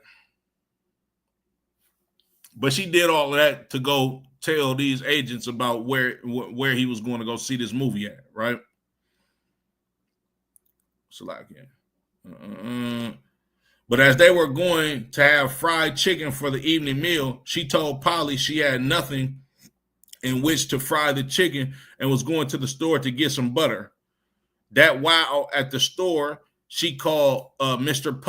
But she did all of that to go tell these agents about where he was going to go see this movie at, right? So like, yeah. But as they were going to have fried chicken for the evening meal, she told Polly she had nothing in which to fry the chicken and was going to the store to get some butter. That while at the store, she called Mr.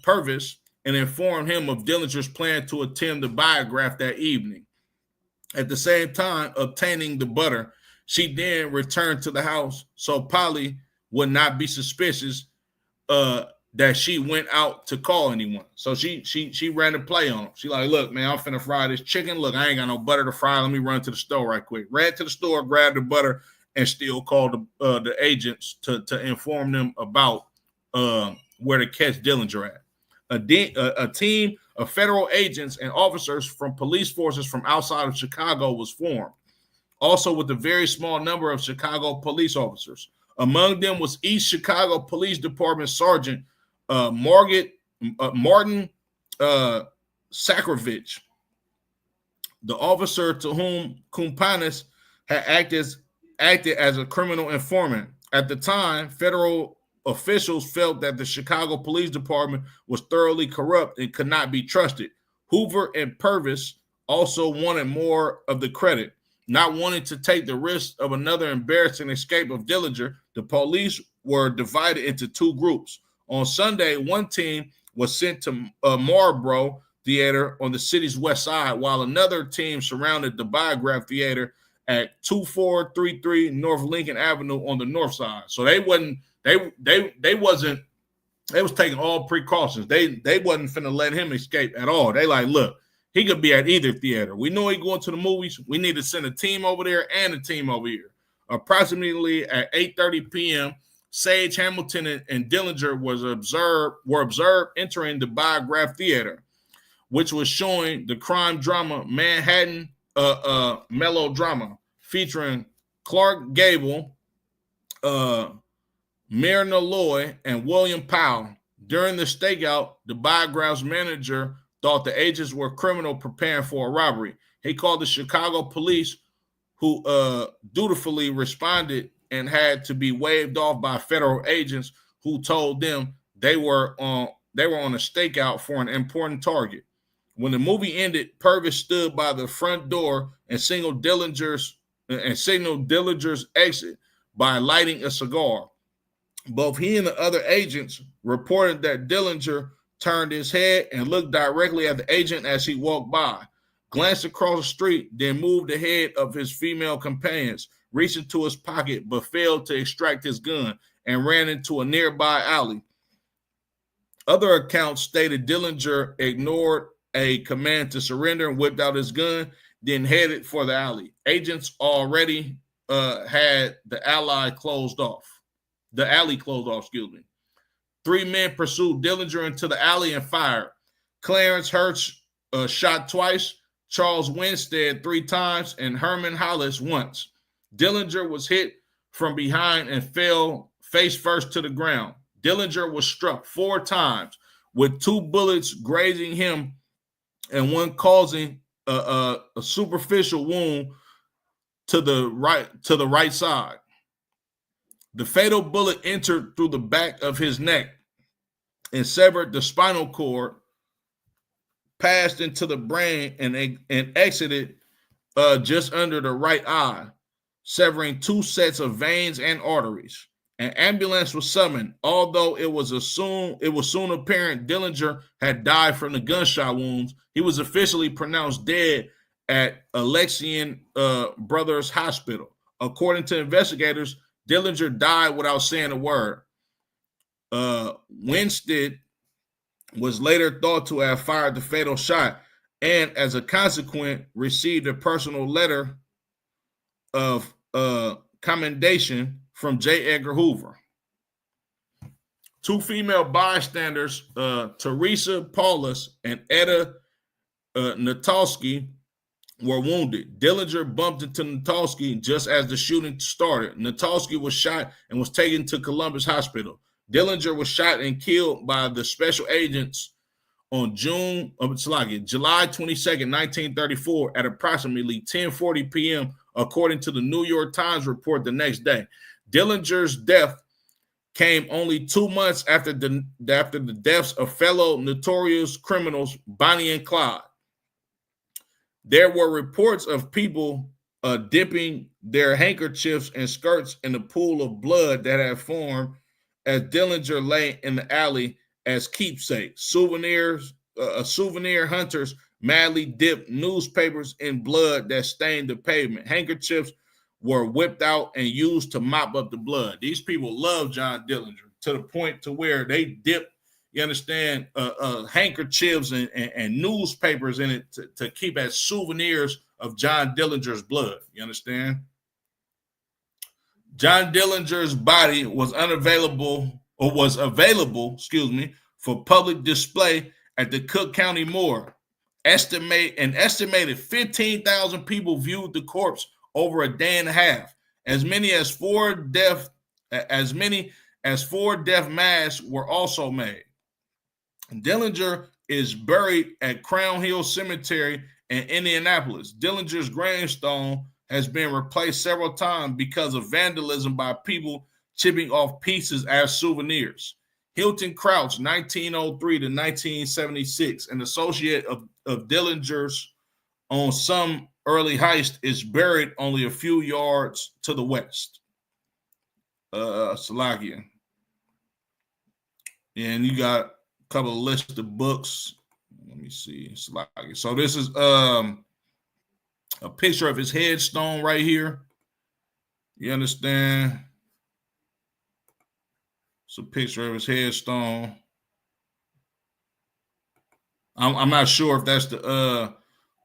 Purvis and informed him of Dillinger's plan to attend the Biograph that evening. At the same time, obtaining the butter, she then returned to the house so Polly would not be suspicious that she went out to call anyone. So she ran a play on him. She like, look, man, I'm finna fry this chicken. Look, I ain't got no butter to fry. Let me run to the store right quick. Ran to the store, grabbed the butter, and still called the agents to inform them about where to catch Dillinger at. A team of federal agents and officers from police forces from outside of Chicago was formed, also with a very small number of Chicago police officers. Among them was East Chicago Police Department Sergeant Martin Sakrovich, the officer to whom Crminals had acted as a criminal informant. At the time, federal officials felt that the Chicago Police Department was thoroughly corrupt and could not be trusted. Hoover and Purvis also wanted more of the credit. Not wanting to take the risk of another embarrassing escape of Dillinger, the police were divided into two groups. On Sunday, one team was sent to Marlboro Theater on the city's west side, while another team surrounded the Biograph Theater at 2433 North Lincoln Avenue on the north side. So they was taking all precautions. They wasn't finna let him escape at all. They like, look, he could be at either theater. We know he going to the movies. We need to send a team over there and a team over here. Approximately at 8:30 p.m., Sage, Hamilton, and Dillinger were observed entering the Biograph Theater, which was showing the crime drama Manhattan Melodrama, featuring Clark Gable, Myrna Loy, and William Powell. During the stakeout, the Biograph's manager thought the agents were criminal preparing for a robbery. He called the Chicago police, who dutifully responded and had to be waved off by federal agents who told them they were on a stakeout for an important target. When the movie ended, Purvis stood by the front door and signaled Dillinger's exit by lighting a cigar. Both he and the other agents reported that Dillinger turned his head and looked directly at the agent as he walked by, glanced across the street, then moved ahead of his female companions, reached into his pocket but failed to extract his gun, and ran into a nearby alley. Other accounts stated Dillinger ignored a command to surrender and whipped out his gun, then headed for the alley. Agents already had the alley closed off. The alley closed off, excuse me. 3 men pursued Dillinger into the alley and fired. Clarence Hirsch shot twice, Charles Winstead 3 times, and Herman Hollis once. Dillinger was hit from behind and fell face first to the ground. Dillinger was struck 4 times, with 2 bullets grazing him and one causing a superficial wound to the right side. The fatal bullet entered through the back of his neck and severed the spinal cord, passed into the brain, and exited just under the right eye, severing 2 sets of veins and arteries. An ambulance was summoned, although it was soon apparent Dillinger had died from the gunshot wounds. He was officially pronounced dead at Alexian Brothers Hospital. According to investigators, Dillinger died without saying a word. Winstead was later thought to have fired the fatal shot, and as a consequence, received a personal letter of commendation from J. Edgar Hoover. 2 female bystanders, Teresa Paulus and Etta Natalski, were wounded. Dillinger bumped into Natalski just as the shooting started. Natalski was shot and was taken to Columbus Hospital. Dillinger was shot and killed by the special agents on July 22nd, 1934 at approximately 10:40 p.m., according to the New York Times report the next day. Dillinger's death came only 2 months after the deaths of fellow notorious criminals Bonnie and Clyde. There were reports of people dipping their handkerchiefs and skirts in the pool of blood that had formed as Dillinger lay in the alley as keepsakes. Souvenir hunters madly dipped newspapers in blood that stained the pavement. Handkerchiefs were whipped out and used to mop up the blood. These people love John Dillinger to the point to where they dip, you understand, handkerchiefs and newspapers in it to keep as souvenirs of John Dillinger's blood. You understand? John Dillinger's body was available, for public display at the Cook County Morgue. An estimated 15,000 people viewed the corpse over a day and a half. As many as four death masks were also made. Dillinger is buried at Crown Hill Cemetery in Indianapolis. Dillinger's gravestone has been replaced several times because of vandalism by people chipping off pieces as souvenirs. Hilton Crouch, 1903 to 1976, an associate of Dillinger's on some early heist, is buried only a few yards to the west. Salakia. And you got a couple of lists of books. Let me see. Salakia. So this is a picture of his headstone right here. You understand? It's a picture of his headstone. I'm not sure if that's the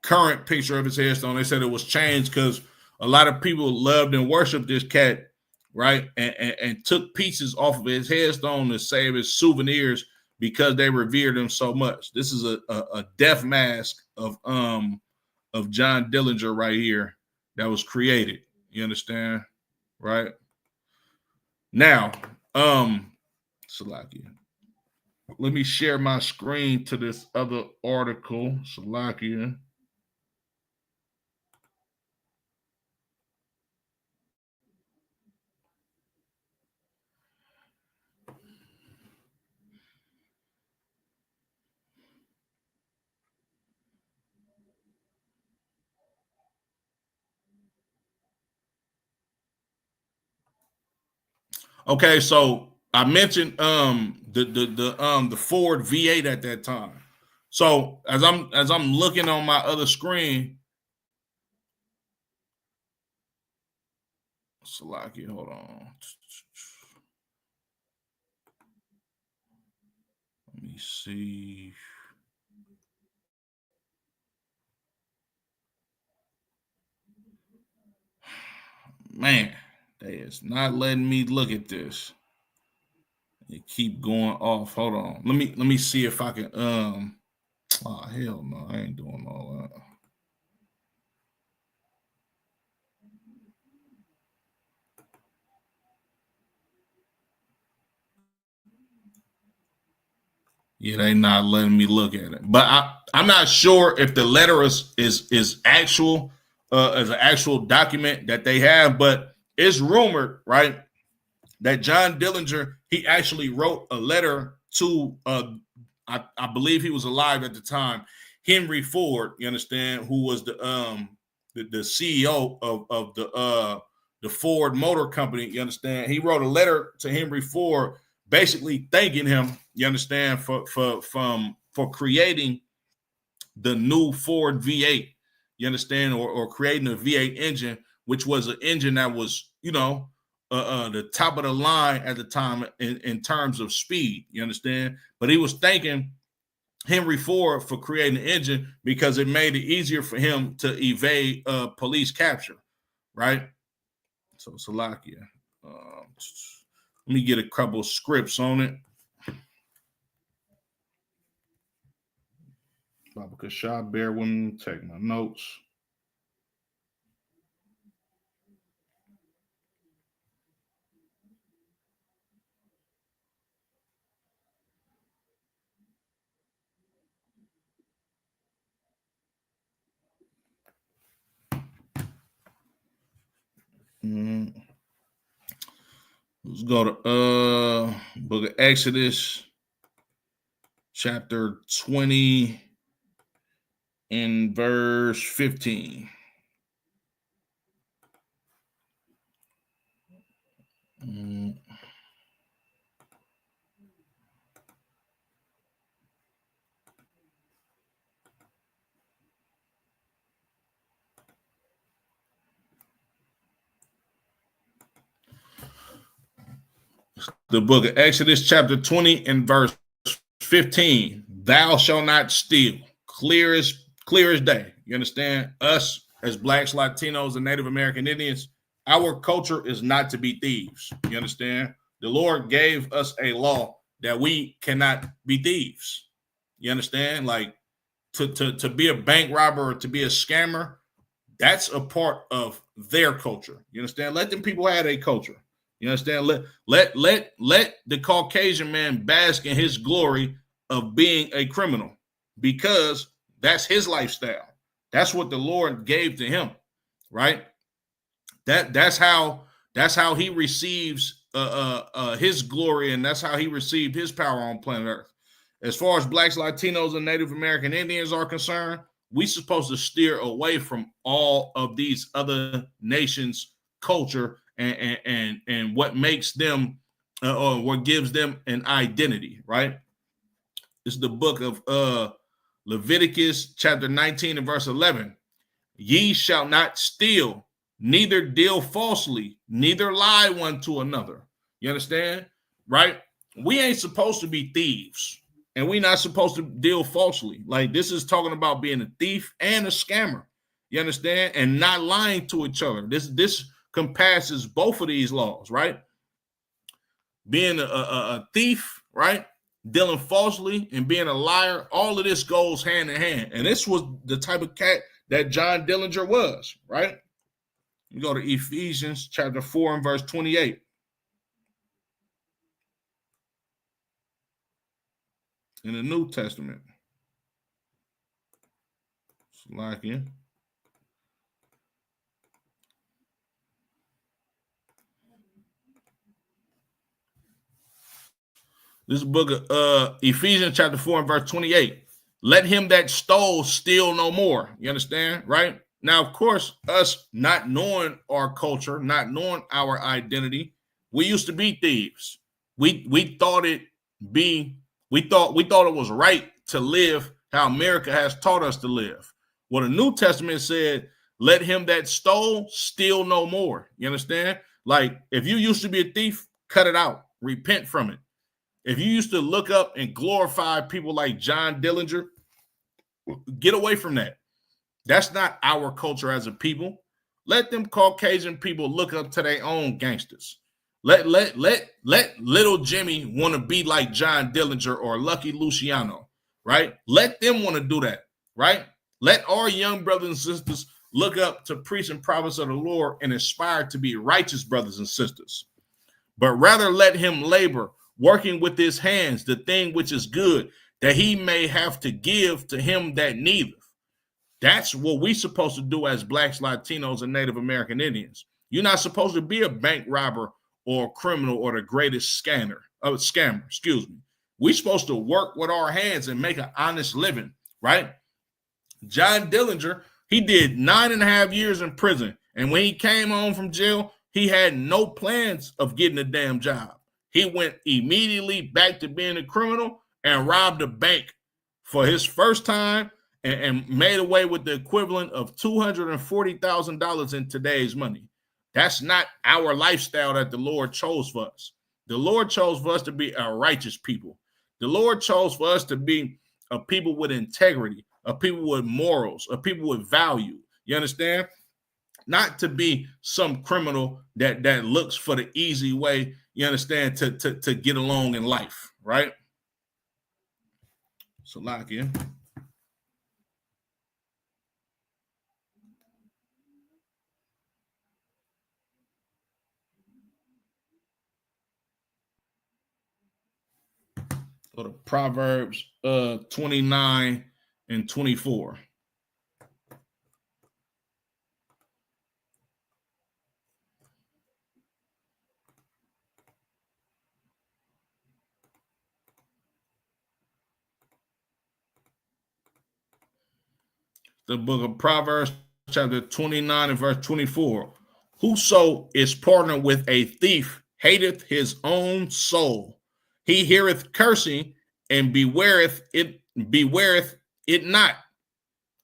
current picture of his headstone. They said it was changed because a lot of people loved and worshiped this cat, right? And took pieces off of his headstone to save as souvenirs because they revered him so much. This is a death mask of John Dillinger right here that was created. You understand? Right? Now, Salakia. Let me share my screen to this other article. Salakia. Okay, so I mentioned the Ford V8 at that time. So as I'm looking on my other screen, Salaki, hold on. Let me see. Man, they is not letting me look at this. They keep going off. Hold on. Let me see if I can oh hell no, I ain't doing all that. Yeah, they not letting me look at it. But I'm not sure if the letter is actual as an actual document that they have, but it's rumored, right, that John Dillinger, he actually wrote a letter to I believe he was alive at the time, Henry Ford, you understand, who was the CEO of the Ford Motor Company, you understand. He wrote a letter to Henry Ford basically thanking him, you understand, for creating the new Ford V8, you understand, or creating a V8 engine, which was an engine that was, you know, the top of the line at the time in terms of speed, you understand. But he was thanking Henry Ford for creating the engine because it made it easier for him to evade police capture, right? So Salakia. Let me get a couple of scripts on it. Baba Kashab, bear with me, take my notes. Let's go to Book of Exodus, chapter 20 and verse 15. The book of Exodus, chapter 20 and verse 15. Thou shalt not steal. Clear as day. You understand? Us as blacks, Latinos, and Native American Indians, our culture is not to be thieves. You understand? The Lord gave us a law that we cannot be thieves. You understand? Like to be a bank robber or to be a scammer, that's a part of their culture. You understand? Let them people have a culture. You understand? Let the Caucasian man bask in his glory of being a criminal, because that's his lifestyle. That's what the Lord gave to him, right? That's how he receives his glory, and that's how he received his power on planet Earth. As far as blacks, Latinos, and Native American Indians are concerned, we're supposed to steer away from all of these other nations' culture and what makes them or what gives them an identity, right? It's the book of Leviticus chapter 19 and verse 11. Ye shall not steal, neither deal falsely, neither lie one to another. You understand? Right? We ain't supposed to be thieves, and we're not supposed to deal falsely. Like, this is talking about being a thief and a scammer. You understand? And not lying to each other. This compasses both of these laws, right? Being a thief, right? Dealing falsely and being a liar, all of this goes hand in hand. And this was the type of cat that John Dillinger was, right? You go to Ephesians chapter 4 and verse 28. In the New Testament. Slakia. This book of Ephesians chapter 4 and verse 28. Let him that stole steal no more. You understand? Right? Now, of course, us not knowing our culture, not knowing our identity, we used to be thieves. We thought it was right to live how America has taught us to live. Well, the New Testament said, let him that stole steal no more. You understand? Like, if you used to be a thief, cut it out. Repent from it. If you used to look up and glorify people like John Dillinger, get away from that. That's not our culture as a people. Let them Caucasian people look up to their own gangsters. Let little Jimmy want to be like John Dillinger or Lucky Luciano, right? Let them want to do that, right? Let our young brothers and sisters look up to priests and prophets of the Lord and aspire to be righteous brothers and sisters. But rather let him labor, working with his hands, the thing which is good, that he may have to give to him that needeth. That's what we're supposed to do as Blacks, Latinos, and Native American Indians. You're not supposed to be a bank robber or a criminal or the greatest scammer, excuse me. We're supposed to work with our hands and make an honest living, right? John Dillinger, he did 9.5 years in prison. And when he came home from jail, he had no plans of getting a damn job. He went immediately back to being a criminal and robbed a bank for his first time and made away with the equivalent of $240,000 in today's money. That's not our lifestyle that the Lord chose for us. The Lord chose for us to be a righteous people. The Lord chose for us to be a people with integrity, a people with morals, a people with value. You understand? Not to be some criminal that looks for the easy way, you understand, to get along in life, right? So lock in. Go to Proverbs 29 and 24. The book of Proverbs, chapter 29 and verse 24. Whoso is partnered with a thief hateth his own soul. He heareth cursing and bewareth it not.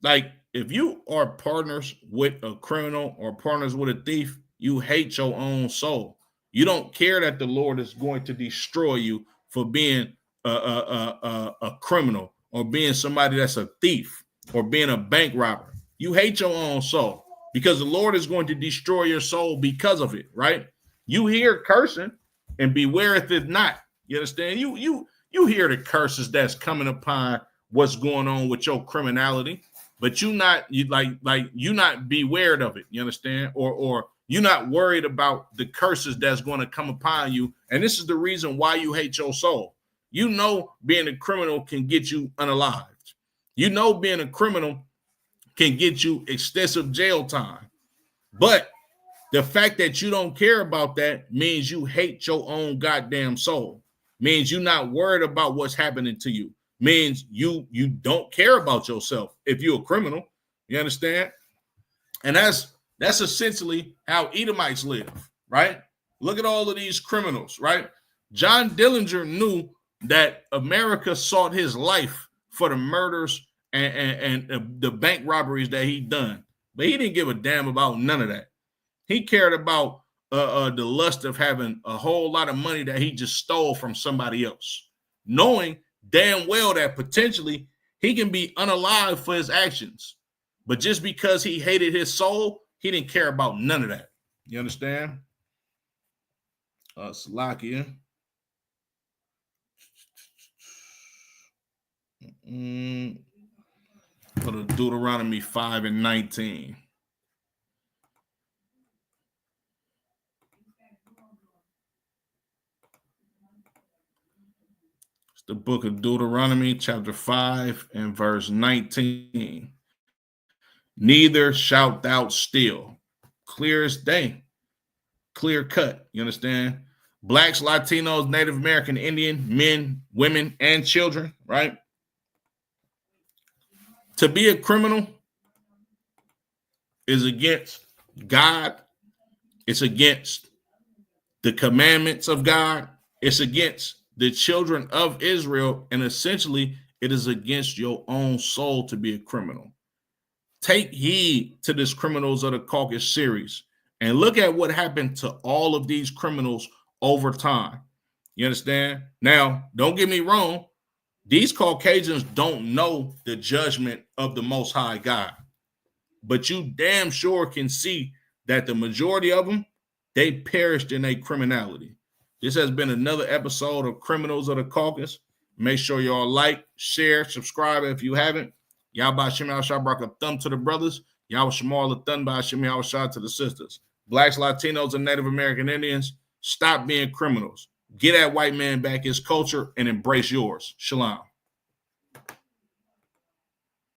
Like, if you are partners with a criminal or partners with a thief, you hate your own soul. You don't care that the Lord is going to destroy you for being a criminal or being somebody that's a thief or being a bank robber. You hate your own soul because the Lord is going to destroy your soul because of it, right? You hear cursing and bewareth it not. You understand? You hear the curses that's coming upon what's going on with your criminality, but you not beware of it. You understand? Or you're not worried about the curses that's going to come upon you. And this is the reason why you hate your soul. You know, being a criminal can get you unalived. You know, being a criminal can get you extensive jail time. But the fact that you don't care about that means you hate your own goddamn soul. Means you're not worried about what's happening to you. Means you don't care about yourself if you're a criminal. You understand? And that's essentially how Edomites live, right? Look at all of these criminals, right? John Dillinger knew that America sought his life for the murders and the bank robberies that he done. But he didn't give a damn about none of that. He cared about the lust of having a whole lot of money that he just stole from somebody else, knowing damn well that potentially he can be unalive for his actions. But just because he hated his soul, he didn't care about none of that. You understand? Salakia. Go to Deuteronomy 5 and 19. It's the book of Deuteronomy, chapter 5 and verse 19. Neither shalt thou steal. Clear as day. Clear cut. You understand? Blacks, Latinos, Native American, Indian, men, women, and children, right? To be a criminal is against God. It's against the commandments of God. It's against the children of Israel. And essentially, it is against your own soul to be a criminal. Take heed to this Criminals of the Caucasus series and look at what happened to all of these criminals over time. You understand? Now, don't get me wrong. These Caucasians don't know the judgment of the Most High God. But you damn sure can see that the majority of them, they perished in a criminality. This has been another episode of Criminals of the Caucasus. Make sure y'all like, share, subscribe if you haven't. Y'all by Shimmy Al-Shabrak, a thumb to the brothers. Y'all Shamal a thumb by Shimmy Al-Shah to the sisters. Blacks, Latinos, and Native American Indians, stop being criminals. Get that white man back his culture and embrace yours. Shalom.